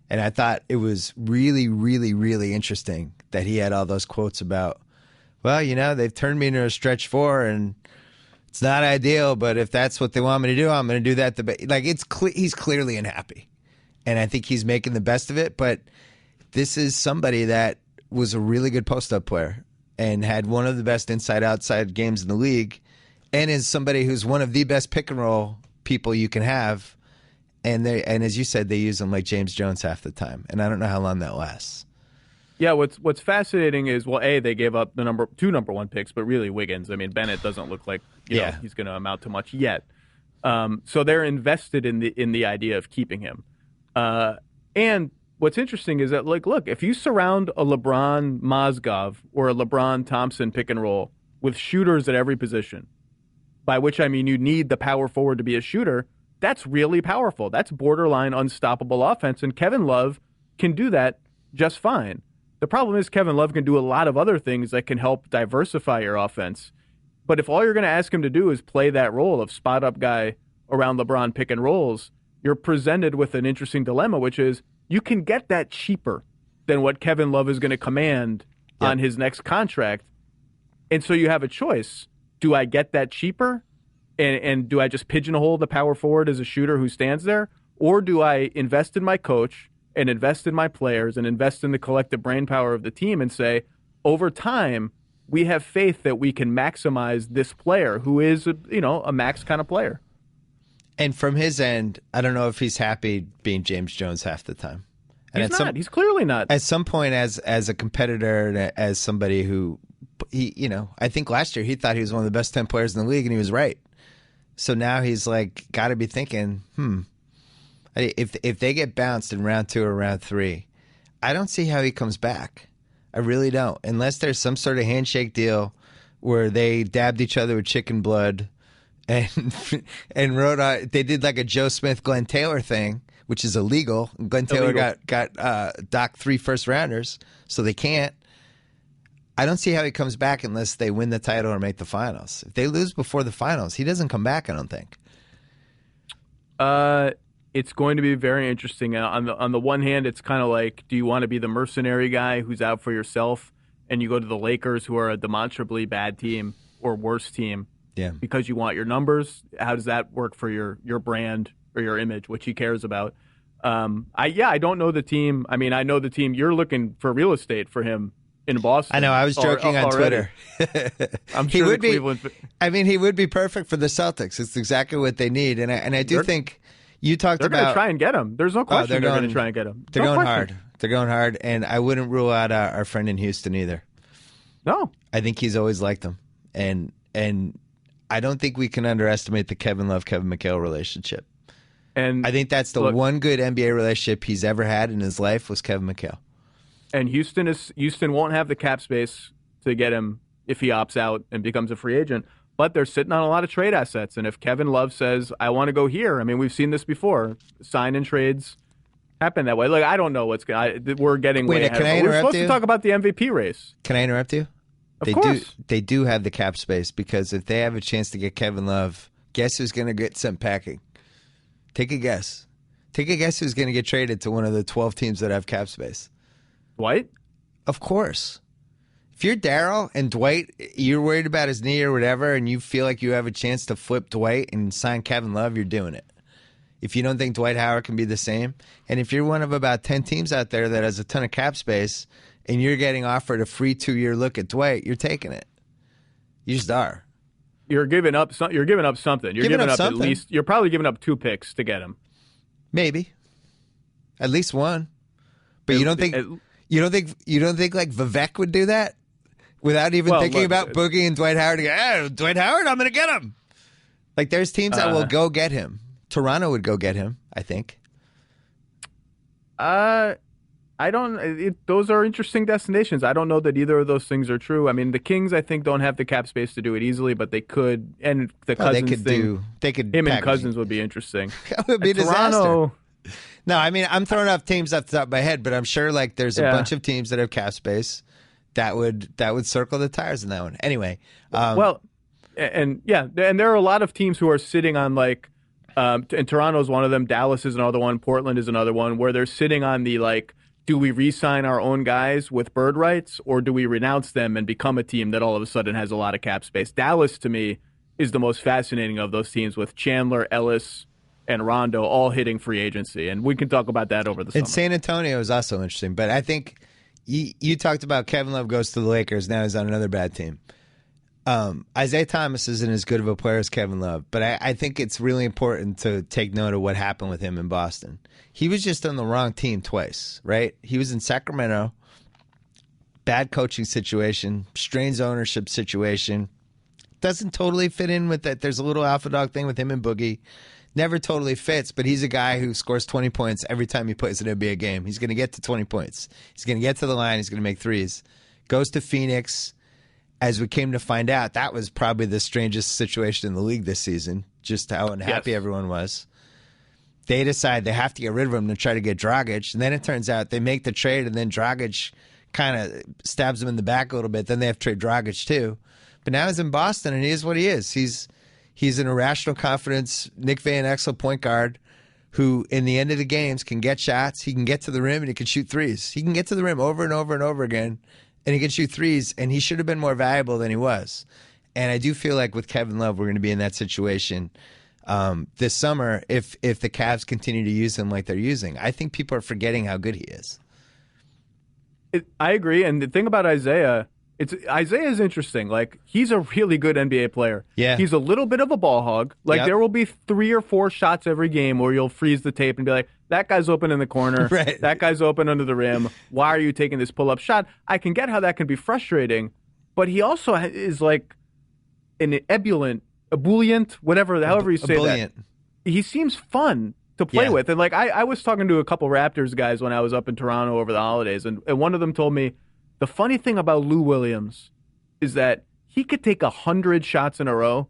And I thought it was really, really, really interesting that he had all those quotes about, well, they've turned me into a stretch 4 and it's not ideal, but if that's what they want me to do, I'm going to do that. Like he's clearly unhappy. And I think he's making the best of it. But this is somebody that was a really good post-up player and had one of the best inside-outside games in the league and is somebody who's one of the best pick-and-roll people you can have. And as you said, they use him like James Jones half the time. And I don't know how long that lasts. Yeah, what's fascinating is, well, they gave up the 2 number 1 picks, but really Wiggins. I mean, Bennett doesn't look like he's going to amount to much yet. So they're invested in the idea of keeping him. And what's interesting is that, like, look, if you surround a LeBron Mozgov or a LeBron Thompson pick and roll with shooters at every position, by which I mean you need the power forward to be a shooter, that's really powerful. That's borderline unstoppable offense, and Kevin Love can do that just fine. The problem is Kevin Love can do a lot of other things that can help diversify your offense. But if all you're going to ask him to do is play that role of spot-up guy around LeBron pick and rolls, you're presented with an interesting dilemma, which is you can get that cheaper than what Kevin Love is going to command on his next contract. And so you have a choice. Do I get that cheaper? And do I just pigeonhole the power forward as a shooter who stands there? Or do I invest in my coach and invest in my players and invest in the collective brain power of the team and say, over time, we have faith that we can maximize this player who is a max kind of player. And from his end, I don't know if he's happy being James Jones half the time. And he's not. He's clearly not. At some point, as a competitor and as somebody who, I think last year he thought he was one of the best 10 players in the league, and he was right. So now he's like got to be thinking, if they get bounced in round 2 or round 3, I don't see how he comes back. I really don't, unless there's some sort of handshake deal where they dabbed each other with chicken blood and wrote out. They did like a Joe Smith, Glenn Taylor thing, which is illegal. Glenn Taylor got docked 3 first-rounders, so they can't. I don't see how he comes back unless they win the title or make the finals. If they lose before the finals, he doesn't come back, I don't think. It's going to be very interesting. On the one hand, it's kind of like, do you want to be the mercenary guy who's out for yourself and you go to the Lakers, who are a demonstrably bad team or worse team, because you want your numbers? How does that work for your brand or your image, which he cares about? I don't know the team. I mean, I know the team. You're looking for real estate for him in Boston. I know. I was joking on Twitter. I'm sure he would be. Cleveland... I mean, he would be perfect for the Celtics. It's exactly what they need, and I do think you talked about. They're going to try and get him. There's no question they're going to try and get him. They're going hard. They're going hard, and I wouldn't rule out our friend in Houston either. No, I think he's always liked them, and I don't think we can underestimate the Kevin Love Kevin McHale relationship. And I think that's the one good NBA relationship he's ever had in his life was Kevin McHale. And Houston won't have the cap space to get him if he opts out and becomes a free agent. But they're sitting on a lot of trade assets. And if Kevin Love says, I want to go here, I mean, we've seen this before. Sign and trades happen that way. Like, I don't know what's going to... We're getting way ahead. We're supposed to talk about the MVP race. Can I interrupt you? Of course. They do have the cap space, because if they have a chance to get Kevin Love, guess who's going to get sent packing? Take a guess. Take a guess who's going to get traded to one of the 12 teams that have cap space. Dwight? Of course. If you're Daryl and Dwight, you're worried about his knee or whatever, and you feel like you have a chance to flip Dwight and sign Kevin Love, you're doing it. If you don't think Dwight Howard can be the same, and if you're one of about 10 teams out there that has a ton of cap space and you're getting offered a free 2-year look at Dwight, you're taking it. You just are. You're giving up something. You're giving up at least. You're probably giving up 2 picks to get him. Maybe. At least one. But you don't think like Vivek would do that? without even thinking about Boogie and Dwight Howard. Dwight Howard, I'm going to get him. Like, there's teams that will go get him. Toronto would go get him, I think. I don't. Those are interesting destinations. I don't know that either of those things are true. I mean, the Kings, I think, don't have the cap space to do it easily, but they could. And the Cousins thing, him and Cousins would be interesting. That would be a disaster. No, I mean, I'm throwing off teams off the top of my head, but I'm sure like there's a bunch of teams that have cap space that would circle the tires in that one. Anyway, and there are a lot of teams who are sitting on like, and Toronto's one of them. Dallas is another one. Portland is another one where they're sitting on the like. Do we re-sign our own guys with bird rights, or do we renounce them and become a team that all of a sudden has a lot of cap space? Dallas, to me, is the most fascinating of those teams with Chandler, Ellis, and Rondo all hitting free agency. And we can talk about that over the summer. And San Antonio is also interesting. But I think you talked about Kevin Love goes to the Lakers. Now he's on another bad team. Isaiah Thomas isn't as good of a player as Kevin Love, but I think it's really important to take note of what happened with him in Boston. He was just on the wrong team twice, right? He was in Sacramento, bad coaching situation, strange ownership situation. Doesn't totally fit in with that. There's a little alpha dog thing with him and Boogie. Never totally fits, but he's a guy who scores 20 points every time he plays an NBA game. He's going to get to 20 points. He's going to get to the line. He's going to make threes. Goes to Phoenix. As we came to find out, that was probably the strangest situation in the league this season, just how unhappy everyone was. They decide they have to get rid of him to try to get Dragic, and then it turns out they make the trade, and then Dragic kind of stabs him in the back a little bit. Then they have to trade Dragic too. But now he's in Boston, and he is what he is. He's an irrational confidence Nick Van Exel point guard who, in the end of the games, can get shots. He can get to the rim, and he can shoot threes. He can get to the rim over and over and over again. And he can shoot threes, and he should have been more valuable than he was. And I do feel like with Kevin Love, we're going to be in that situation this summer if the Cavs continue to use him like they're using. I think people are forgetting how good he is. I agree. And the thing about Isaiah is interesting. Like, he's a really good NBA player. Yeah. He's a little bit of a ball hog. Like, there will be 3 or 4 shots every game where you'll freeze the tape and be like, that guy's open in the corner. Right. That guy's open under the rim. Why are you taking this pull-up shot? I can get how that can be frustrating, but he also is like an ebullient, however you say that. He seems fun to play with. And like I was talking to a couple Raptors guys when I was up in Toronto over the holidays, and one of them told me the funny thing about Lou Williams is that he could take 100 shots in a row,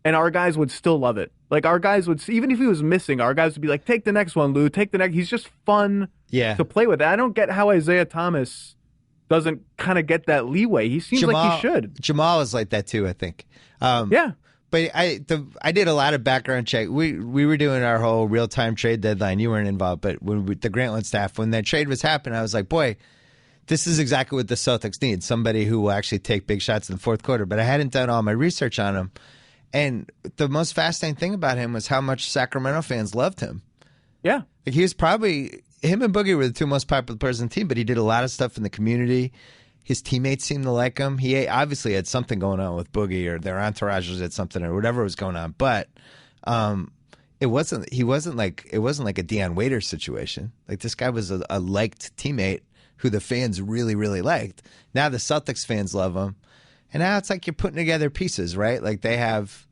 and our guys would still love it. Like, our guys would, even if he was missing, our guys would be like, take the next one, Lou, take the next. He's just fun to play with. I don't get how Isaiah Thomas doesn't kind of get that leeway. He seems like he should. Jamal is like that too, I think. But I did a lot of background check. We were doing our whole real-time trade deadline. You weren't involved, but when the Grantland staff, when that trade was happening, I was like, boy, this is exactly what the Celtics need, somebody who will actually take big shots in the fourth quarter. But I hadn't done all my research on him. And the most fascinating thing about him was how much Sacramento fans loved him. Yeah. Like, he was probably, him and Boogie were the 2 most popular players on the team, but he did a lot of stuff in the community. His teammates seemed to like him. He obviously had something going on with Boogie, or their entourages had something, or whatever was going on. But it wasn't like a Deion Waiters situation. Like, this guy was a liked teammate who the fans really, really liked. Now the Celtics fans love him. And now it's like you're putting together pieces, right? Like, they have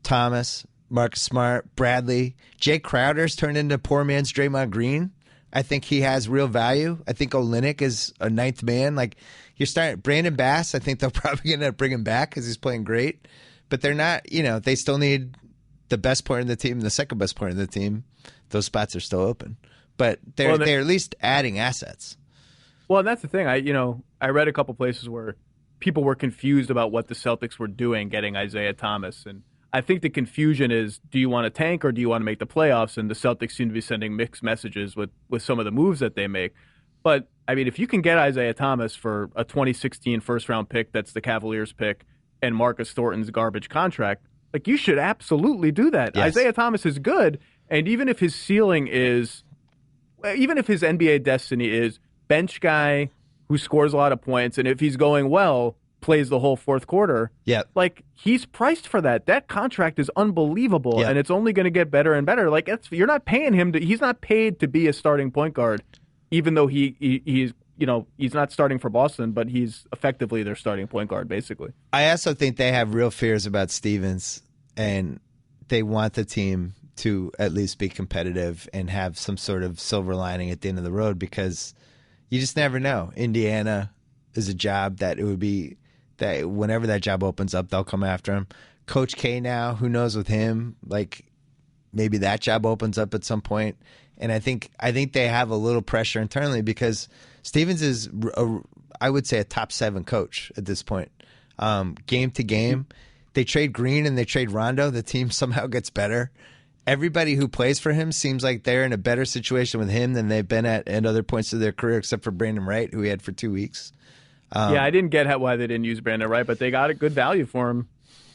Thomas, Marcus Smart, Bradley. Jay Crowder's turned into poor man's Draymond Green. I think he has real value. I think Olynyk is a ninth man. Like, you're starting Brandon Bass. I think they'll probably end up bringing back because he's playing great. But they're not, they still need the best player in the team and the second best player in the team. Those spots are still open. But they're at least adding assets. Well, and that's the thing. I read a couple places where people were confused about what the Celtics were doing getting Isaiah Thomas. And I think the confusion is, do you want to tank or do you want to make the playoffs? And the Celtics seem to be sending mixed messages with some of the moves that they make. But, I mean, if you can get Isaiah Thomas for a 2016 first-round pick that's the Cavaliers pick and Marcus Thornton's garbage contract, like, you should absolutely do that. Yes. Isaiah Thomas is good, and even if his NBA destiny is bench guy who scores a lot of points, and if he's going well, plays the whole fourth quarter. Yeah. Like, he's priced for that. That contract is unbelievable, and it's only going to get better and better. Like, you're not paying him he's not paid to be a starting point guard, even though he's he's not starting for Boston, but he's effectively their starting point guard, basically. I also think they have real fears about Stevens, and they want the team to at least be competitive and have some sort of silver lining at the end of the road, because you just never know. Indiana is a job that it would be that whenever that job opens up, they'll come after him. Coach K now, who knows with him, like maybe that job opens up at some point. And I think they have a little pressure internally because Stevens is, I would say, a top 7 coach at this point. Game to game, they trade Green and they trade Rondo. The team somehow gets better. Everybody who plays for him seems like they're in a better situation with him than they've been at other points of their career, except for Brandon Wright, who he had for 2 weeks. I didn't get why they didn't use Brandon Wright, but they got a good value for him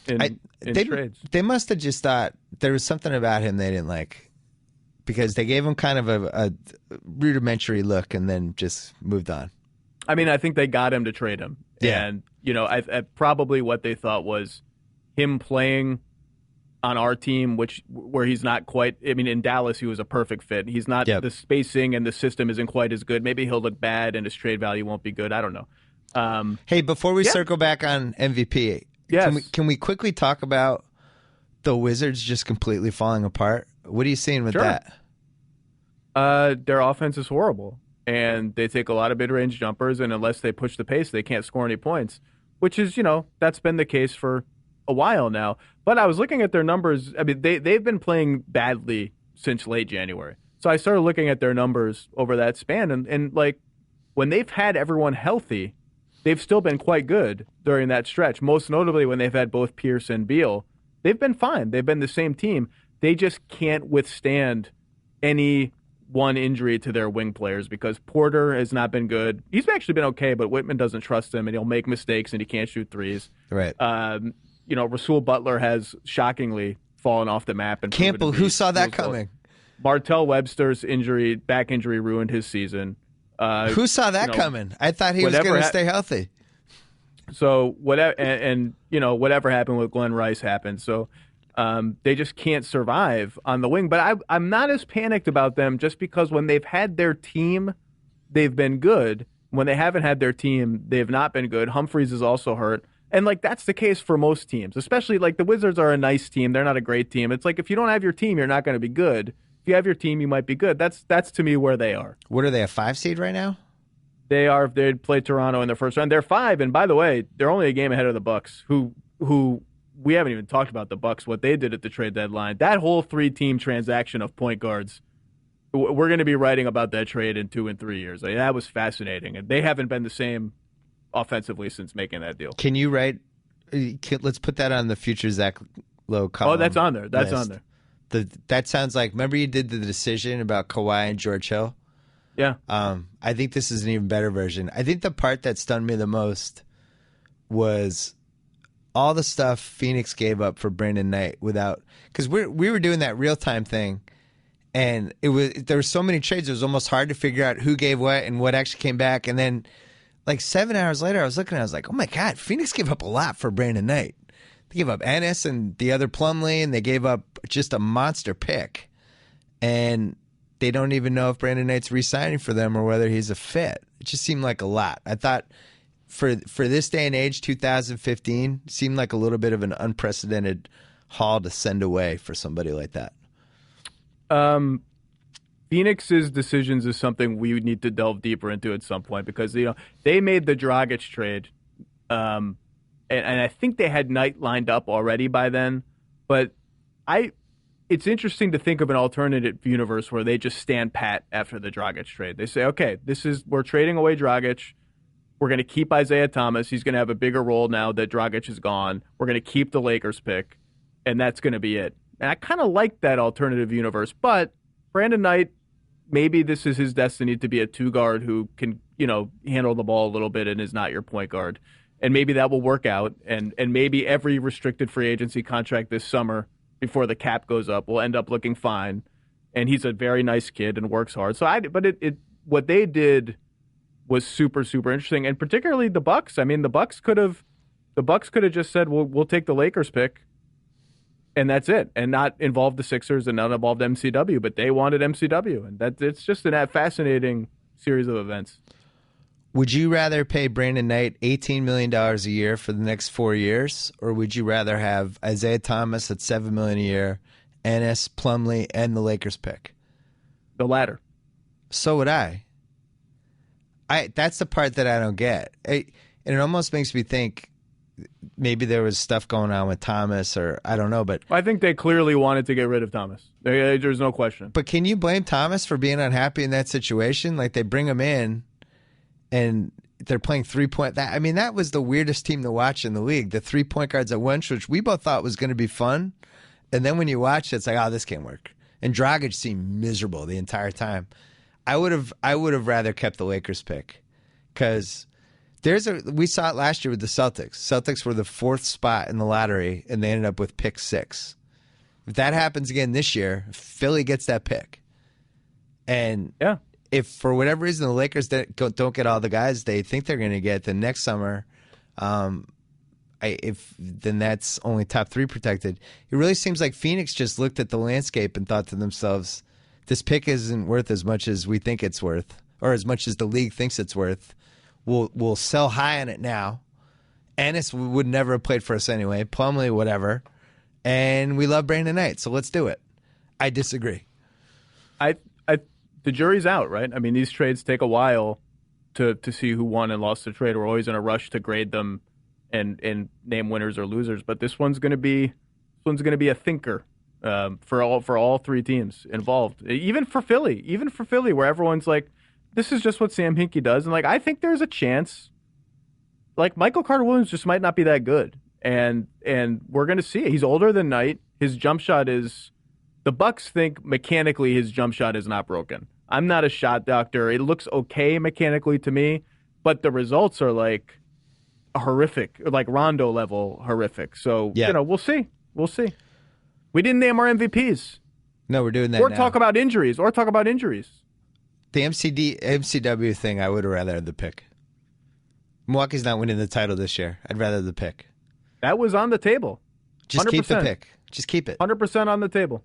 in trades. They must have just thought there was something about him they didn't like, because they gave him kind of a rudimentary look and then just moved on. I mean, I think they got him to trade him. Yeah. And, I probably what they thought was him playing on our team, where he's not quite. I mean, in Dallas, he was a perfect fit. He's not. Yep. The spacing and the system isn't quite as good. Maybe he'll look bad and his trade value won't be good. I don't know. Hey, before we circle back on MVP, yes. can we quickly talk about the Wizards just completely falling apart? What are you seeing with that? Their offense is horrible, and they take a lot of mid-range jumpers, and unless they push the pace, they can't score any points, which is, that's been the case for a while now. But I was looking at their numbers. I mean, they've been playing badly since late January. So I started looking at their numbers over that span, and like when they've had everyone healthy, they've still been quite good during that stretch. Most notably when they've had both Pierce and Beal, they've been fine. They've been the same team. They just can't withstand any one injury to their wing players, because Porter has not been good. He's actually been okay, but Whitman doesn't trust him, and he'll make mistakes, and he can't shoot threes. Right. Rasul Butler has shockingly fallen off the map. And who saw that coming? Martell Webster's back injury, ruined his season. Who saw that coming? I thought he was going to stay healthy. So whatever, and whatever happened with Glenn Rice happened. So they just can't survive on the wing. But I'm not as panicked about them, just because when they've had their team, they've been good. When they haven't had their team, they've not been good. Humphreys is also hurt. And, that's the case for most teams, especially, the Wizards are a nice team. They're not a great team. It's like if you don't have your team, you're not going to be good. If you have your team, you might be good. That's to me where they are. What are they, a 5 seed right now? They are. They'd play Toronto in their first round. They're 5, and by the way, they're only a game ahead of the Bucks, who we haven't even talked about the Bucks, what they did at the trade deadline. That whole 3-team transaction of point guards, we're going to be writing about that trade in 2 and 3 years. That was fascinating, and they haven't been the same offensively since making that deal. Can you write? Let's put that on the future Zach Lowe column. Oh, that's on there. That's on there. That sounds like. Remember, you did the decision about Kawhi and George Hill. Yeah. I think this is an even better version. I think the part that stunned me the most was all the stuff Phoenix gave up for Brandon Knight because we were doing that real time thing, and there were so many trades. It was almost hard to figure out who gave what and what actually came back, and then. 7 hours later, I was looking, I was like, oh my God, Phoenix gave up a lot for Brandon Knight. They gave up Ennis and the other Plumlee, and they gave up just a monster pick. And they don't even know if Brandon Knight's re-signing for them or whether he's a fit. It just seemed like a lot. I thought for this day and age, 2015, seemed like a little bit of an unprecedented haul to send away for somebody like that. Phoenix's decisions is something we would need to delve deeper into at some point, because they made the Dragic trade, and I think they had Knight lined up already by then. But it's interesting to think of an alternative universe where they just stand pat after the Dragic trade. They say, okay, we're trading away Dragic. We're going to keep Isaiah Thomas. He's going to have a bigger role now that Dragic is gone. We're going to keep the Lakers pick, and that's going to be it. And I kind of like that alternative universe, but Brandon Knight, maybe this is his destiny to be a 2-guard who can, handle the ball a little bit and is not your point guard. And maybe that will work out. And maybe every restricted free agency contract this summer before the cap goes up will end up looking fine. And he's a very nice kid and works hard. So what they did was super, super interesting. And particularly the Bucks. I mean, the Bucks could have just said, we'll take the Lakers pick. And that's it, and not involve the Sixers and not involve MCW, but they wanted MCW, and it's just a fascinating series of events. Would you rather pay Brandon Knight $18 million a year for the next 4 years, or would you rather have Isaiah Thomas at $7 million a year, Ennis, Plumlee, and the Lakers pick? The latter. So would I. That's the part that I don't get. And it almost makes me think maybe there was stuff going on with Thomas, or I don't know. But I think they clearly wanted to get rid of Thomas. There's no question. But can you blame Thomas for being unhappy in that situation? Like, they bring him in, and they're playing 3-point. That was the weirdest team to watch in the league. The 3-point guards at once, which we both thought was going to be fun. And then when you watch it, it's like, oh, this can't work. And Dragic seemed miserable the entire time. I would have rather kept the Lakers pick, because we saw it last year with the Celtics. Celtics were the 4th spot in the lottery, and they ended up with pick 6. If that happens again this year, Philly gets that pick. And yeah. If for whatever reason the Lakers don't get all the guys they think they're going to get, then next summer, then that's only top 3 protected. It really seems like Phoenix just looked at the landscape and thought to themselves, this pick isn't worth as much as we think it's worth, or as much as the league thinks it's worth. We'll sell high on it now. Ennis would never have played for us anyway. Plumlee, whatever. And we love Brandon Knight, so let's do it. I disagree. The jury's out, right? I mean, these trades take a while to see who won and lost the trade. We're always in a rush to grade them and name winners or losers. But this one's going to be a thinker for all 3 teams involved. Even for Philly, where everyone's like, this is just what Sam Hinkie does. And like, I think there's a chance, like, Michael Carter-Williams just might not be that good. And we're going to see it. He's older than Knight. His jump shot is, the Bucks think mechanically his jump shot is not broken. I'm not a shot doctor. It looks okay mechanically to me, but the results are like horrific, like Rondo level horrific. So, we'll see. We didn't name our MVPs. No, we're doing that now. Talk about injuries. The MCW thing, I would have rather had the pick. Milwaukee's not winning the title this year. I'd rather the pick. That was on the table. Just 100%. Keep the pick. Just keep it. 100% on the table.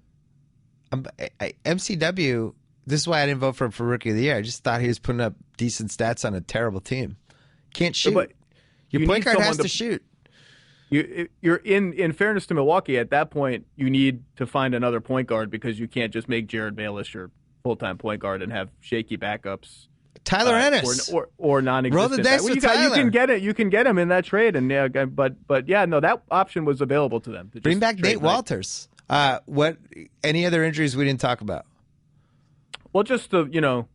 MCW, this is why I didn't vote for him for Rookie of the Year. I just thought he was putting up decent stats on a terrible team. Can't shoot. But your point guard has to shoot. You're in fairness to Milwaukee, at that point, you need to find another point guard, because you can't just make Jared Bayless your full-time point guard and have shaky backups. Tyler Ennis or non-existent. Roll the dice with Tyler. You can get it. You can get him in that trade, and that option was available to them. Bring back Nate Walters. Any other injuries we didn't talk about? Well, just the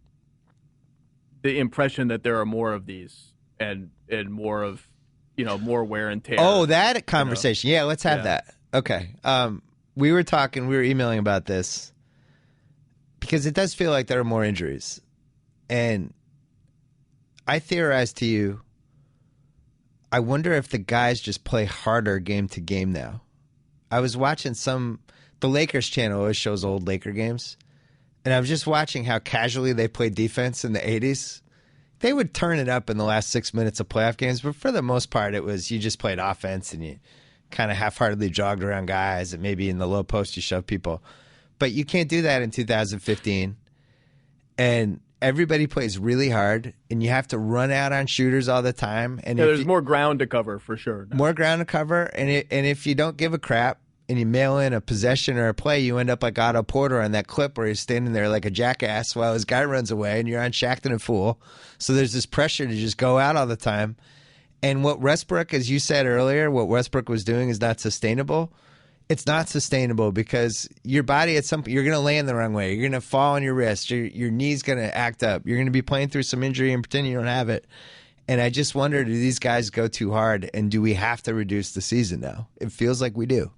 impression that there are more of these and more of more wear and tear. Oh, that conversation. Yeah, let's have that. Okay. We were emailing about this, because it does feel like there are more injuries. And I theorized to you, I wonder if the guys just play harder game to game now. I was watching the Lakers channel always shows old Laker games, and I was just watching how casually they played defense in the 80s. They would turn it up in the last 6 minutes of playoff games, but for the most part, it was you just played offense and you kind of half-heartedly jogged around guys, and maybe in the low post you shoved people. But you can't do that in 2015. And everybody plays really hard, and you have to run out on shooters all the time. And there's more ground to cover for sure. More ground to cover, and if you don't give a crap and you mail in a possession or a play, you end up like Otto Porter on that clip where he's standing there like a jackass while his guy runs away, and you're on Shackton and Fool. So there's this pressure to just go out all the time. And what Westbrook, as you said earlier, what Westbrook was doing is not sustainable. It's not sustainable, because your body at some point, you're going to land the wrong way. You're going to fall on your wrist. Your knee's going to act up. You're going to be playing through some injury and pretend you don't have it. And I just wonder, do these guys go too hard, and do we have to reduce the season now? It feels like we do.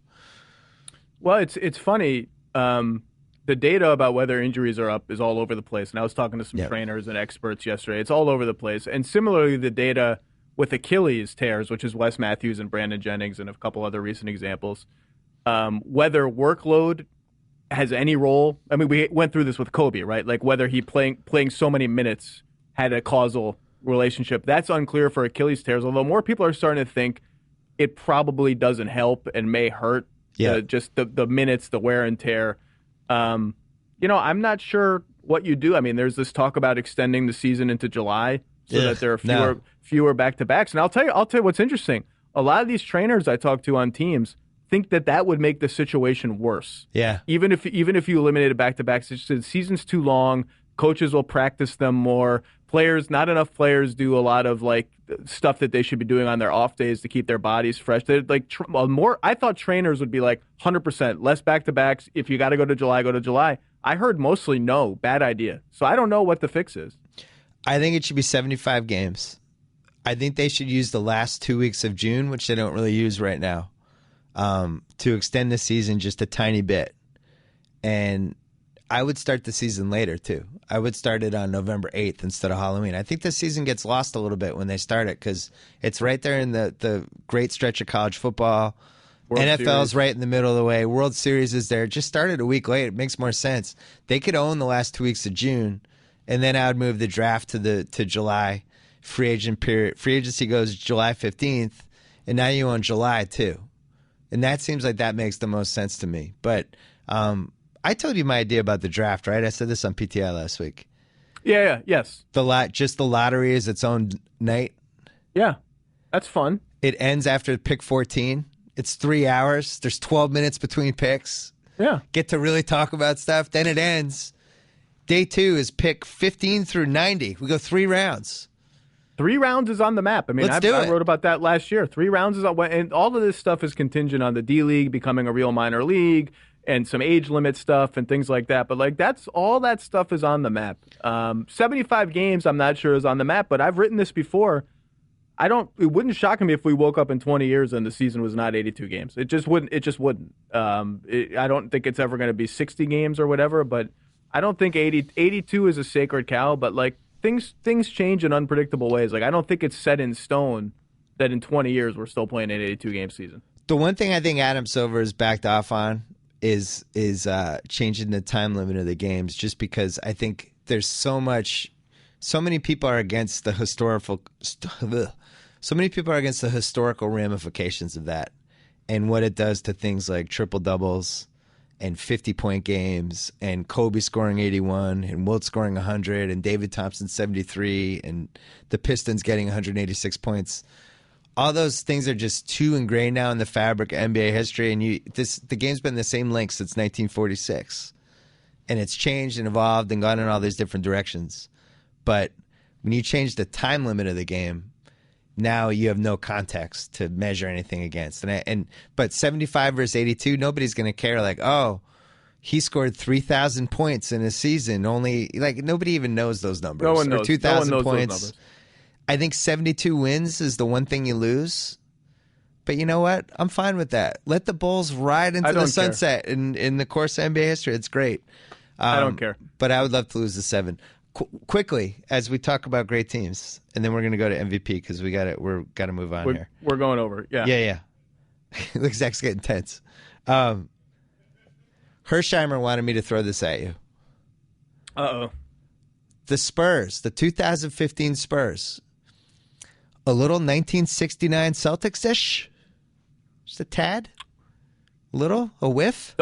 Well, it's funny. The data about whether injuries are up is all over the place. And I was talking to some trainers and experts yesterday. It's all over the place. And similarly, the data with Achilles tears, which is Wes Matthews and Brandon Jennings and a couple other recent examples, whether workload has any role. I mean, we went through this with Kobe, right? Like whether he playing so many minutes had a causal relationship. That's unclear for Achilles tears, although more people are starting to think it probably doesn't help and may hurt. Just the minutes, the wear and tear. I'm not sure what you do. I mean, there's this talk about extending the season into July. so that there are fewer back-to-backs. And I'll tell you what's interesting. A lot of these trainers I talk to on teams think that would make the situation worse. Yeah. Even if you eliminated back-to-backs, the season's too long. Coaches will practice them more. Not enough players do a lot of like stuff that they should be doing on their off days to keep their bodies fresh. They're like I thought trainers would be like 100% less back-to-backs. If you got to go to July, go to July. I heard mostly no, bad idea. So I don't know what the fix is. I think it should be 75 games. I think they should use the last 2 weeks of June, which they don't really use right now, to extend the season just a tiny bit. And I would start the season later, too. I would start it on November 8th instead of Halloween. I think the season gets lost a little bit when they start it because it's right there in the great stretch of college football. NFL's right in the middle of the way. World Series is there. Just started a week late. It makes more sense. They could own the last 2 weeks of June, and then I would move the draft to July. Free agency goes July 15th, and now you own July too. And that seems like that makes the most sense to me. But I told you my idea about the draft, right? I said this on PTI last week. Yes. Just the lottery is its own night. Yeah, that's fun. It ends after pick 14. It's 3 hours. There's 12 minutes between picks. Yeah. Get to really talk about stuff. Then it ends. Day 2 is pick 15 through 90. We go 3 rounds. 3 rounds is on the map. I mean, I wrote about that last year. 3 rounds is on, and all of this stuff is contingent on the D League becoming a real minor league and some age limit stuff and things like that. But like all that stuff is on the map. 75 games, I'm not sure is on the map, but I've written this before. It wouldn't shock me if we woke up in 20 years and the season was not 82 games. It just wouldn't. I don't think it's ever going to be 60 games or whatever, but I don't think 82 is a sacred cow, but like things change in unpredictable ways. Like I don't think it's set in stone that in 20 years we're still playing an 82-game season. The one thing I think Adam Silver has backed off on is changing the time limit of the games, just because I think there's so many people are against the historical ramifications of that and what it does to things like triple doubles and 50-point games and Kobe scoring 81 and Wilt scoring 100 and David Thompson 73 and the Pistons getting 186 points. All those things are just too ingrained now in the fabric of NBA history, and the game's been the same length since 1946. And it's changed and evolved and gone in all these different directions. But when you change the time limit of the game, now you have no context to measure anything against. But 75 versus 82, nobody's going to care. Like, oh, he scored 3,000 points in a season. Only like nobody even knows those numbers. No one knows. Or 2,000 no one knows points. Those numbers. I think 72 wins is the one thing you lose. But you know what? I'm fine with that. Let the Bulls ride into the sunset in the course of NBA history. It's great. I don't care. But I would love to lose the 7. Quickly, as we talk about great teams, and then we're going to go to MVP because we're got to move on here. We're going over. Yeah. Yeah. Looks Zach's getting tense. Hersheimer wanted me to throw this at you. Uh-oh. The Spurs, the 2015 Spurs. A little 1969 Celtics-ish? Just a tad? A whiff?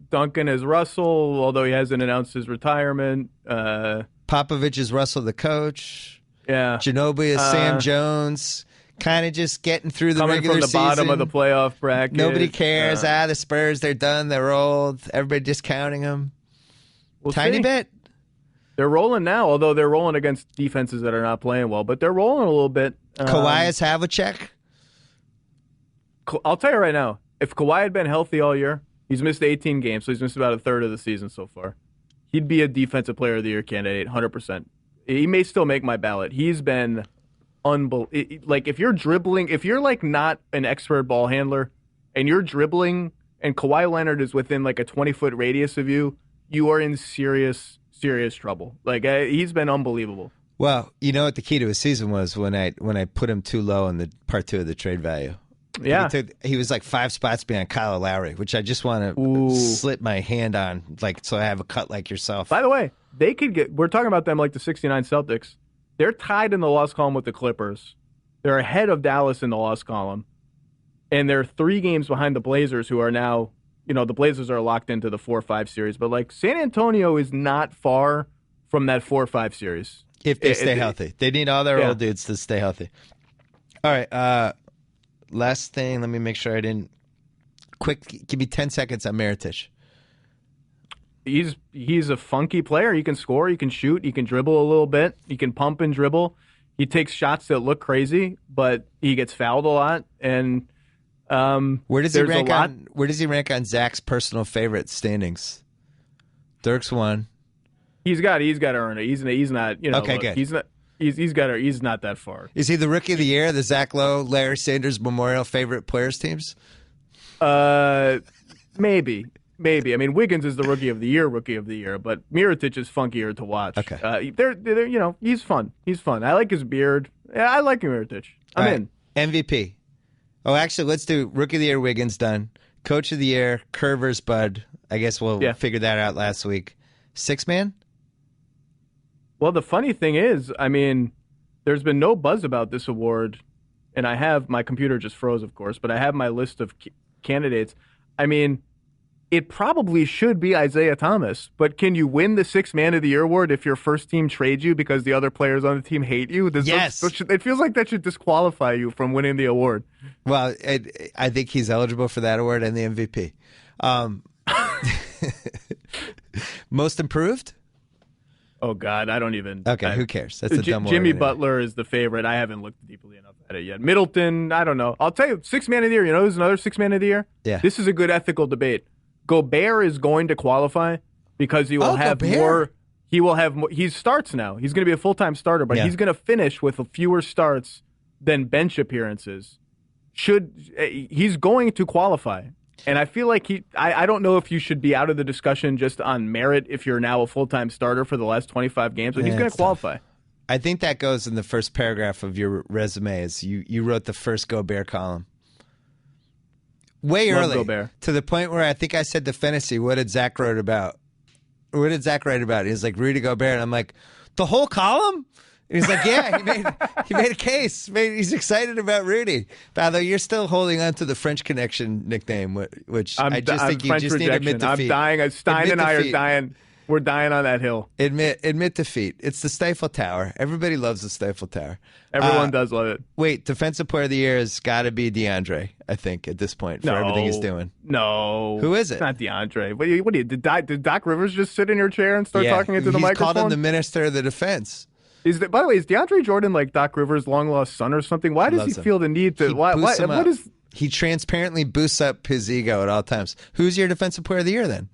Duncan is Russell, although he hasn't announced his retirement. Popovich is Russell the coach. Yeah. Ginobili is Sam Jones. Kind of just getting through the regular season. Coming from the bottom of the playoff bracket. Nobody cares. The Spurs, they're done. They're old. Everybody discounting them. Tiny bit. They're rolling now, although they're rolling against defenses that are not playing well. But they're rolling a little bit. Kawhi is Havlicek? I'll tell you right now, if Kawhi had been healthy all year, he's missed 18 games, so he's missed about a third of the season so far. He'd be a Defensive Player of the Year candidate, 100%. He may still make my ballot. He's been unbelievable. Like, if you're dribbling, if you're, like, not an expert ball handler, and you're dribbling, and Kawhi Leonard is within, like, a 20-foot radius of you, you are in serious trouble. Like, he's been unbelievable. Well, you know what the key to his season was when I put him too low in the part 2 of the trade value. Yeah. He was like 5 spots behind Kyle Lowry, which I just want to slit my hand on, like, so I have a cut like yourself. By the way, we're talking about them like the 69 Celtics. They're tied in the loss column with the Clippers. They're ahead of Dallas in the loss column. And they're 3 games behind the Blazers, who are now, the Blazers are locked into the 4-5 series. But, like, San Antonio is not far from that 4-5 series. If they stay healthy. They need all their old dudes to stay healthy. All right. Last thing. Let me make sure I didn't. Quick, give me 10 seconds on Mirotic. He's a funky player. He can score. He can shoot. He can dribble a little bit. He can pump and dribble. He takes shots that look crazy, but he gets fouled a lot. And where does he rank on Zach's personal favorite standings? Dirk's one. He's got to earn it. He's not. Okay, good. He's not that far. Is he the rookie of the year? The Zach Lowe, Larry Sanders Memorial favorite players teams? Maybe. I mean, Wiggins is the rookie of the year, but Mirotic is funkier to watch. Okay. They're he's fun. I like his beard. Yeah, I like Mirotic. I'm in. MVP. Oh, actually, let's do rookie of the year. Wiggins done. Coach of the year. Curvers Bud. I guess we'll figure that out last week. Six man. Well, the funny thing is, I mean, there's been no buzz about this award, and I have my computer just froze, of course, but I have my list of candidates. I mean, it probably should be Isaiah Thomas, but can you win the Sixth Man of the Year award if your first team trades you because the other players on the team hate you? Yes. It feels like that should disqualify you from winning the award. Well, I think he's eligible for that award and the MVP. Most improved? Oh, God, I don't even. Okay, who cares? That's a dumb award. Jimmy Butler is the favorite. I haven't looked deeply enough at it yet. Middleton, I don't know. I'll tell you, Sixth Man of the Year. You know who's another Sixth Man of the Year? Yeah. This is a good ethical debate. Gobert is going to qualify because he will have Gobert. more. He will have more. He starts now. He's going to be a full-time starter, but he's going to finish with fewer starts than bench appearances. He's going to qualify. And I feel like I don't know if you should be out of the discussion just on merit if you're now a full-time starter for the last 25 games, but he's going to qualify. Tough. I think that goes in the first paragraph of your resume is you wrote the first Gobert column. Way early. Gobert. To the point where I think I said to Fantasy, what did Zach write about? What did Zach write about? He's like, Rudy Gobert. And I'm like, the whole column? And he's like, yeah, he made a case. He's excited about Rudy. Although you're still holding on to the French Connection nickname, which I just think you just need to admit defeat. I'm dying. Stein and I are dying. We're dying on that hill. Admit defeat. It's the Stifle Tower. Everybody loves the Stifle Tower. Everyone does love it. Wait, Defensive Player of the Year has got to be DeAndre, I think, at this point, for everything he's doing. No. Who is it? It's not DeAndre. What do you did Doc Rivers just sit in your chair and start talking into the microphone? He's called him the Minister of the Defense. By the way, is DeAndre Jordan like Doc Rivers' long-lost son or something? Why does he feel the need to? He transparently boosts up his ego at all times. Who's your Defensive Player of the Year then?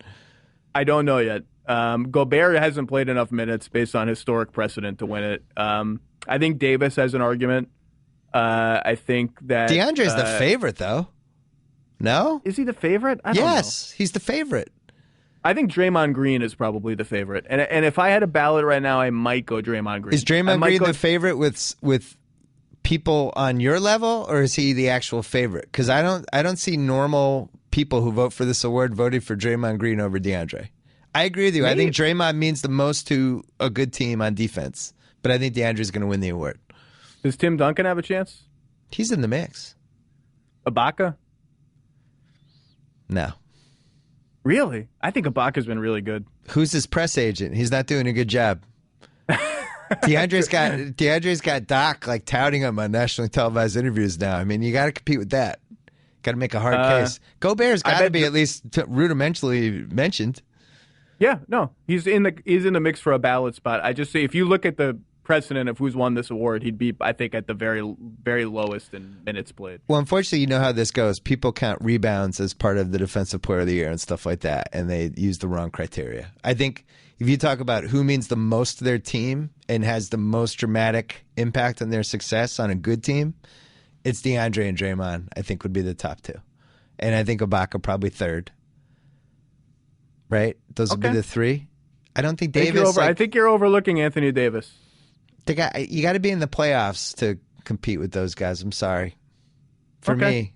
I don't know yet. Gobert hasn't played enough minutes based on historic precedent to win it. I think Davis has an argument. I think that DeAndre's the favorite, though. No? Is he the favorite? I don't know. He's the favorite. I think Draymond Green is probably the favorite. And if I had a ballot right now, I might go Draymond Green. Is Draymond Green the favorite with people on your level, or is he the actual favorite? Because I don't see normal people who vote for this award voting for Draymond Green over DeAndre. I agree with you. Maybe. I think Draymond means the most to a good team on defense, but I think DeAndre's going to win the award. Does Tim Duncan have a chance? He's in the mix. Ibaka? No. Really? I think Ibaka's been really good. Who's his press agent? He's not doing a good job. DeAndre's got Doc like touting him on nationally televised interviews now. I mean, you got to compete with that. Got to make a hard case. Gobert's got to be at least rudimentarily mentioned. Yeah, no, he's in the mix for a ballot spot. I just say if you look at the precedent of who's won this award, he'd be, I think, at the very, very lowest in minutes played. Well, unfortunately, you know how this goes. People count rebounds as part of the Defensive Player of the Year and stuff like that, and they use the wrong criteria. I think if you talk about who means the most to their team and has the most dramatic impact on their success on a good team, it's DeAndre and Draymond, I think, would be the top two. And I think Ibaka probably third. Right? Those would be the three. I don't think Davis. I think you're overlooking Anthony Davis. You got to be in the playoffs to compete with those guys. I'm sorry. For me,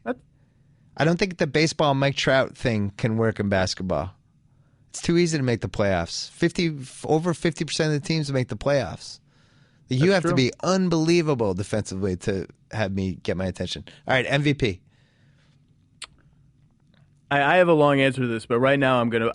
I don't think the baseball Mike Trout thing can work in basketball. It's too easy to make the playoffs. Over 50% of the teams make the playoffs. You have to be unbelievable defensively to have me get my attention. All right, MVP. I have a long answer to this, but right now I'm gonna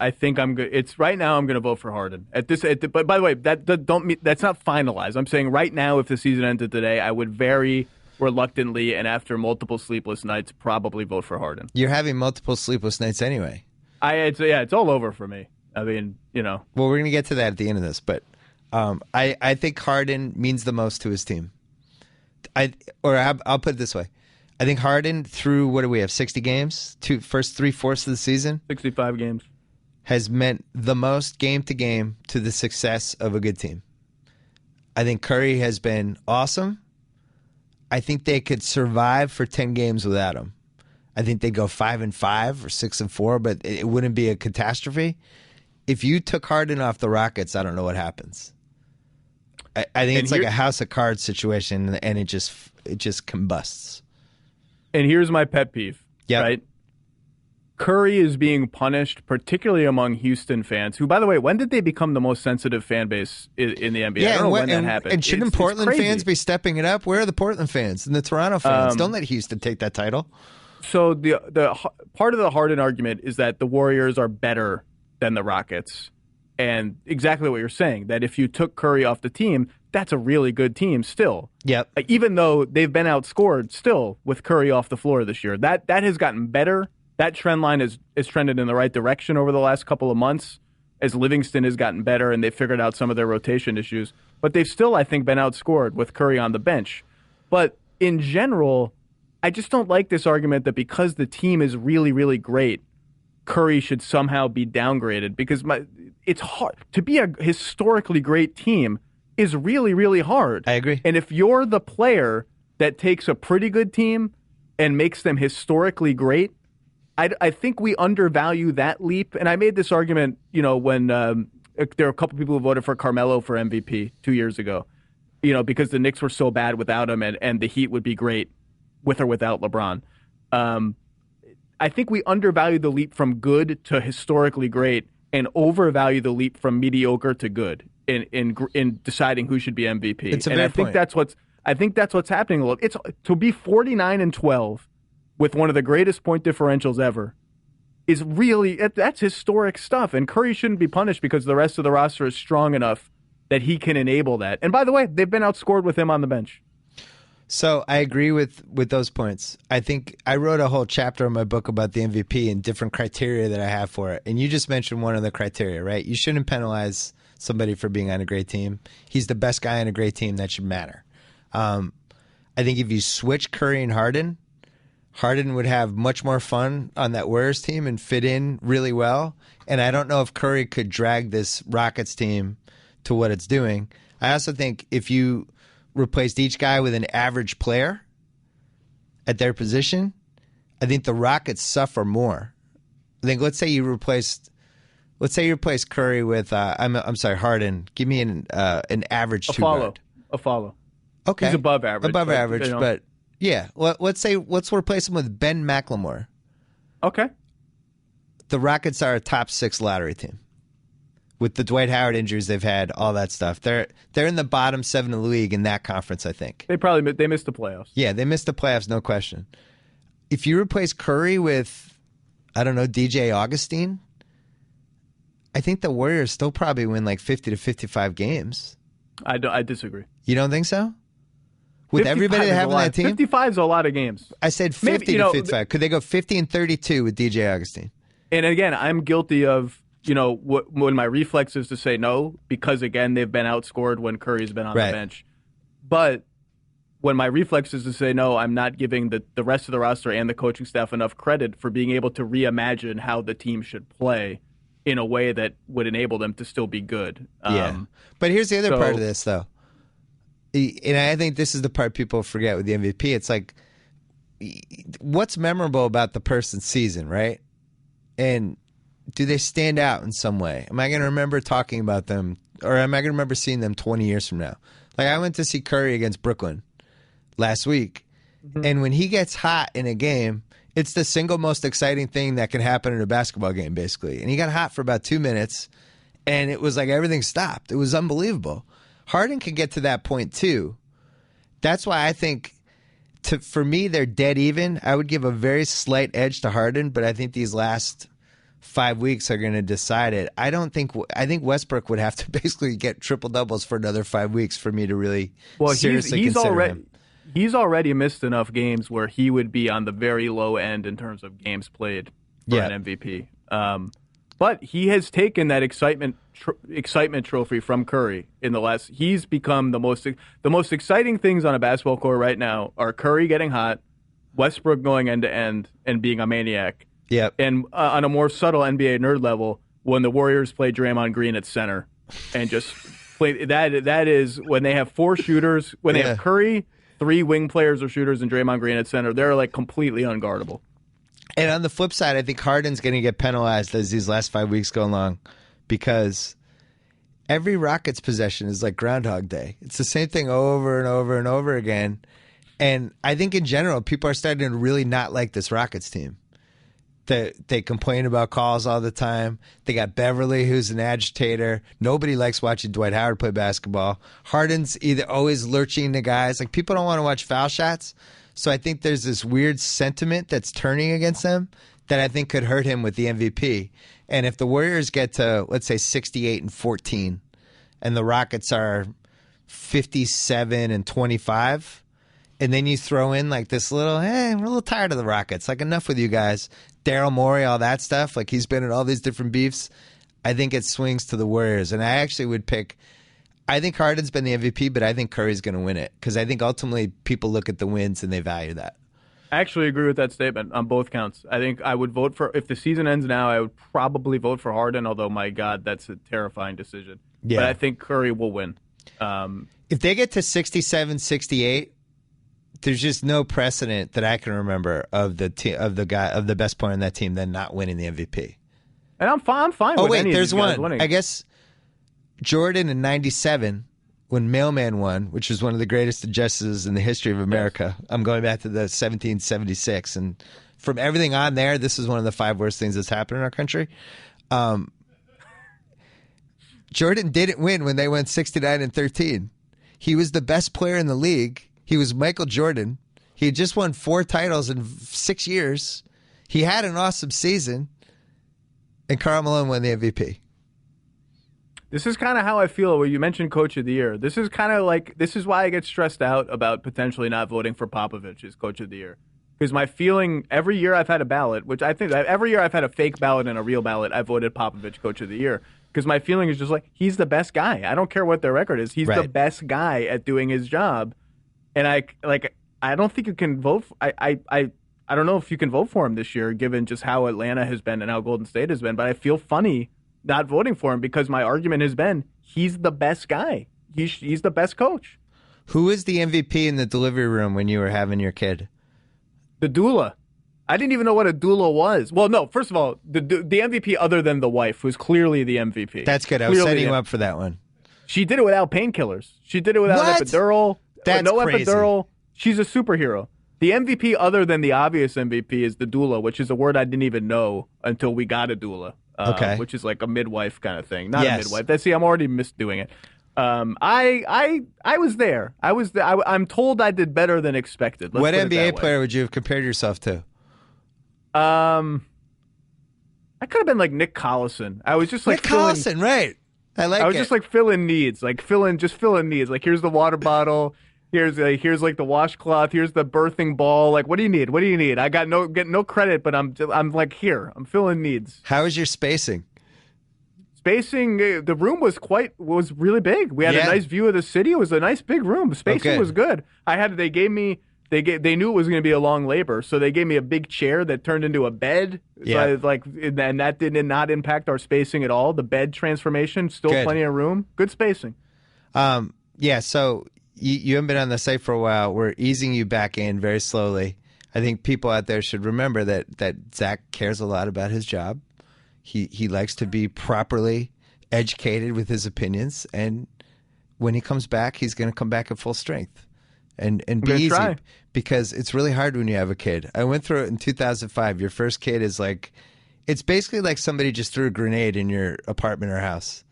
vote for Harden. But by the way, that's not finalized. I'm saying right now, if the season ended today, I would very reluctantly and after multiple sleepless nights probably vote for Harden. You're having multiple sleepless nights anyway. It's all over for me. I mean, Well, we're gonna get to that at the end of this, but I think Harden means the most to his team. I'll put it this way. I think Harden, through, what do we have, 60 games? First 3/4 of the season? 65 games. Has meant the most game to game to the success of a good team. I think Curry has been awesome. I think they could survive for 10 games without him. I think they'd go 5-5 or 6-4, but it wouldn't be a catastrophe. If you took Harden off the Rockets, I don't know what happens. I think it's like a house of cards situation, and it just combusts. And here's my pet peeve, right? Curry is being punished, particularly among Houston fans, who, by the way, when did they become the most sensitive fan base in the NBA? I don't know when that happened. And shouldn't Portland fans be stepping it up? Where are the Portland fans and the Toronto fans? Don't let Houston take that title. So the part of the Harden argument is that the Warriors are better than the Rockets. And exactly what you're saying, that if you took Curry off the team, that's a really good team still. Yep. Even though they've been outscored still with Curry off the floor this year. That has gotten better. That trend line is trended in the right direction over the last couple of months as Livingston has gotten better and they've figured out some of their rotation issues. But they've still, I think, been outscored with Curry on the bench. But in general, I just don't like this argument that because the team is really, really great, Curry should somehow be downgraded, because it's hard to be a historically great team is really, really hard. I agree. And if you're the player that takes a pretty good team and makes them historically great, I think we undervalue that leap. And I made this argument, when there were a couple people who voted for Carmelo for MVP 2 years ago, because the Knicks were so bad without him and the Heat would be great with or without LeBron. I think we undervalue the leap from good to historically great and overvalue the leap from mediocre to good in deciding who should be MVP. It's a and fair I think point. that's what's happening a little. It's to be 49-12 with one of the greatest point differentials ever is really, that's historic stuff. And Curry shouldn't be punished because the rest of the roster is strong enough that he can enable that. And by the way, they've been outscored with him on the bench. So I agree with those points. I think I wrote a whole chapter in my book about the MVP and different criteria that I have for it. And you just mentioned one of the criteria, right? You shouldn't penalize somebody for being on a great team. He's the best guy on a great team. That should matter. I think if you switch Curry and Harden would have much more fun on that Warriors team and fit in really well. And I don't know if Curry could drag this Rockets team to what it's doing. I also think if you replaced each guy with an average player at their position, I think the Rockets suffer more. I think let's say you replace Curry with Harden. Give me an average two guard. A follow. Okay, he's above average. But yeah. Let's replace him with Ben McLemore. Okay. The Rockets are a top 6 lottery team. With the Dwight Howard injuries they've had, all that stuff. They're in the bottom 7 of the league in that conference, I think. They missed the playoffs. Yeah, they missed the playoffs, no question. If you replace Curry with, I don't know, DJ Augustine, I think the Warriors still probably win like 50 to 55 games. I disagree. You don't think so? With everybody they have on that team? 55 is a lot of games. I said 50 to 55. Could they go 50 and 32 with DJ Augustine? And again, I'm guilty of, when my reflex is to say no, because again, they've been outscored when Curry's been on the bench. But when my reflex is to say no, I'm not giving the rest of the roster and the coaching staff enough credit for being able to reimagine how the team should play in a way that would enable them to still be good. But here's the other part of this, though. And I think this is the part people forget with the MVP. It's like, what's memorable about the person's season, right? And do they stand out in some way? Am I going to remember talking about them, or am I going to remember seeing them 20 years from now? Like, I went to see Curry against Brooklyn last week, and when he gets hot in a game, it's the single most exciting thing that can happen in a basketball game, basically. And he got hot for about 2 minutes, and it was like everything stopped. It was unbelievable. Harden can get to that point, too. That's why I think for me, they're dead even. I would give a very slight edge to Harden, but I think these last 5 weeks are going to decide it. I think Westbrook would have to basically get triple doubles for another 5 weeks for me to really seriously consider him. He's already missed enough games where he would be on the very low end in terms of games played for an MVP. But he has taken that excitement trophy from Curry in the last. He's become the most exciting things on a basketball court right now are Curry getting hot, Westbrook going end to end and being a maniac. Yep. And on a more subtle NBA nerd level, when the Warriors play Draymond Green at center and just play that is when they have 4 shooters, when they have Curry, 3 wing players or shooters, and Draymond Green at center, they're like completely unguardable. And on the flip side, I think Harden's going to get penalized as these last 5 weeks go along because every Rockets possession is like Groundhog Day. It's the same thing over and over and over again. And I think in general, people are starting to really not like this Rockets team. They complain about calls all the time. They got Beverly, who's an agitator. Nobody likes watching Dwight Howard play basketball. Harden's either always lurching to guys. Like, people don't want to watch foul shots. So I think there's this weird sentiment that's turning against them that I think could hurt him with the MVP. And if the Warriors get to, let's say, 68-14, and the Rockets are 57-25, and then you throw in like this little, hey, we're a little tired of the Rockets. Like, enough with you guys. Daryl Morey, all that stuff. Like, he's been in all these different beefs. I think it swings to the Warriors. And I actually would pick, I think Harden's been the MVP, but I think Curry's going to win it. Because I think ultimately people look at the wins and they value that. I actually agree with that statement on both counts. I think I would vote for, if the season ends now, I would probably vote for Harden, although, my God, that's a terrifying decision. Yeah. But I think Curry will win. If they get to 67-68, there's just no precedent that I can remember of the best player on that team then not winning the MVP. And I'm fine with any of these guys winning. I guess Jordan in 97, when Mailman won, which was one of the greatest injustices in the history of America. Yes. I'm going back to the 1776, and from everything on there, this is one of the 5 worst things that's happened in our country. Jordan didn't win when they went 69-13. He was the best player in the league. He was Michael Jordan. He had just won 4 titles in 6 years. He had an awesome season. And Karl Malone won the MVP. This is kind of how I feel when you mentioned Coach of the Year. This is kind of like, this is why I get stressed out about potentially not voting for Popovich as Coach of the Year. Because my feeling, every year I've had a ballot, which I think every year I've had a fake ballot and a real ballot, I voted Popovich Coach of the Year. Because my feeling is just like, he's the best guy. I don't care what their record is. He's the best guy at doing his job. And I don't think you can vote. I don't know if you can vote for him this year, given just how Atlanta has been and how Golden State has been. But I feel funny not voting for him because my argument has been he's the best guy. He's the best coach. Who is the MVP in the delivery room when you were having your kid? The doula. I didn't even know what a doula was. Well, no. First of all, the MVP other than the wife was clearly the MVP. That's good. I was setting you up for that one. She did it without painkillers. She did it without an epidural. That's no crazy. Epidural. She's a superhero. The MVP, other than the obvious MVP, is the doula, which is a word I didn't even know until we got a doula. Which is like a midwife kind of thing, not a midwife. See, I'm already misdoing it. I was there. I'm told I did better than expected. What NBA player would you have compared yourself to? I could have been like Nick Collison. I was just like Nick Collison, right? I was just like filling needs, like filling needs. Like, here's the water bottle. Here's like the washcloth. Here's the birthing ball. Like, what do you need? What do you need? I got no credit, but I'm like, here. I'm filling needs. How is your spacing? The room was really big. We had a nice view of the city. It was a nice big room. The spacing was good. They knew it was going to be a long labor, so they gave me a big chair that turned into a bed. Yeah. So and that did not impact our spacing at all. The bed transformation, still plenty of room. Good spacing. So you haven't been on the site for a while. We're easing you back in very slowly. I think people out there should remember that Zach cares a lot about his job. He likes to be properly educated with his opinions, and when he comes back, he's going to come back at full strength. And be easy, because it's really hard when you have a kid. I went through it in 2005. Your first kid is like, it's basically like somebody just threw a grenade in your apartment or house.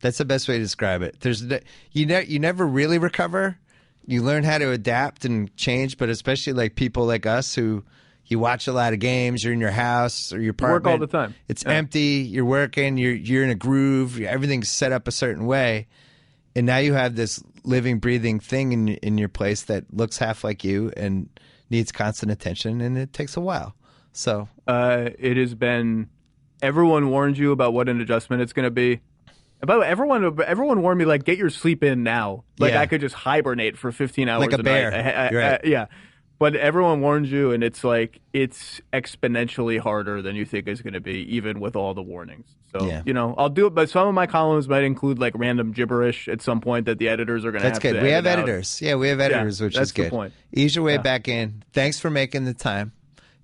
That's the best way to describe it. You never really recover, you learn how to adapt and change, but especially like people like us who you watch a lot of games, you're in your house or your apartment. You work all the time. It's empty, you're working, you're in a groove, everything's set up a certain way. And now you have this living, breathing thing in your place that looks half like you and needs constant attention, and it takes a while. So it has been, everyone warned you about what an adjustment it's going to be. By the way, everyone warned me, like, get your sleep in now. Like, I could just hibernate for 15 hours like a bear. night. Right. Yeah. But everyone warns you, and it's like, it's exponentially harder than you think it's going to be, even with all the warnings. So, I'll do it, but some of my columns might include, like, random gibberish at some point that the editors are going to have to edit. That's good. We have editors. Yeah, we have editors, which is good. That's the point. Ease your way back in. Thanks for making the time.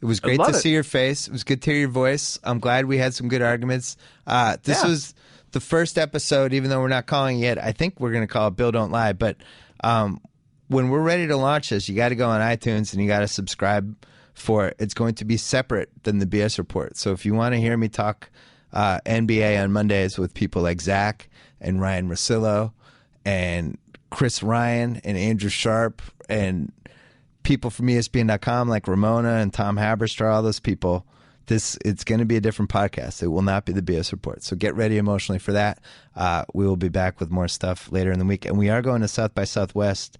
It was great to see your face. It was good to hear your voice. I'm glad we had some good arguments. This was the first episode, even though we're not calling it yet. I think we're going to call it Bill Don't Lie. But when we're ready to launch this, you got to go on iTunes and you got to subscribe for it. It's going to be separate than the BS Report. So if you want to hear me talk NBA on Mondays with people like Zach and Ryan Russillo and Chris Ryan and Andrew Sharp and people from ESPN.com like Ramona and Tom Haberstar, all those people, it's going to be a different podcast. It will not be the BS Report. So get ready emotionally for that. We will be back with more stuff later in the week. And we are going to South by Southwest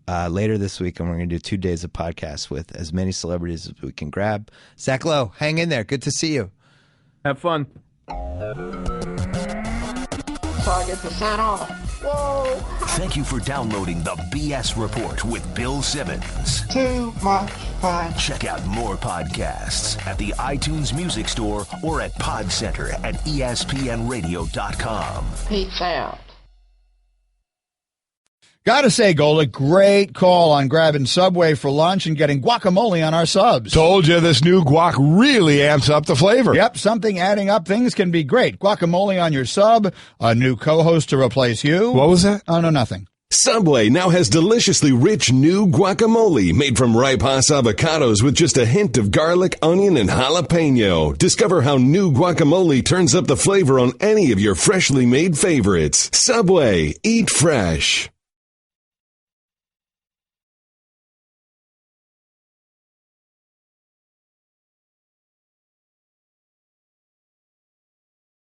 later this week, and we're going to do 2 days of podcasts with as many celebrities as we can grab. Zach Lowe, hang in there. Good to see you. Have fun. So I get the sign off. Whoa! Thank you for downloading the BS Report with Bill Simmons. Too much fun. Check out more podcasts at the iTunes Music Store or at Pod Center at ESPNRadio.com. Peace out. Gotta say, Golick, great call on grabbing Subway for lunch and getting guacamole on our subs. Told you this new guac really amps up the flavor. Yep, something adding up things can be great. Guacamole on your sub, a new co-host to replace you. What was that? Oh, no, nothing. Subway now has deliciously rich new guacamole made from ripe Hass avocados with just a hint of garlic, onion, and jalapeno. Discover how new guacamole turns up the flavor on any of your freshly made favorites. Subway, eat fresh.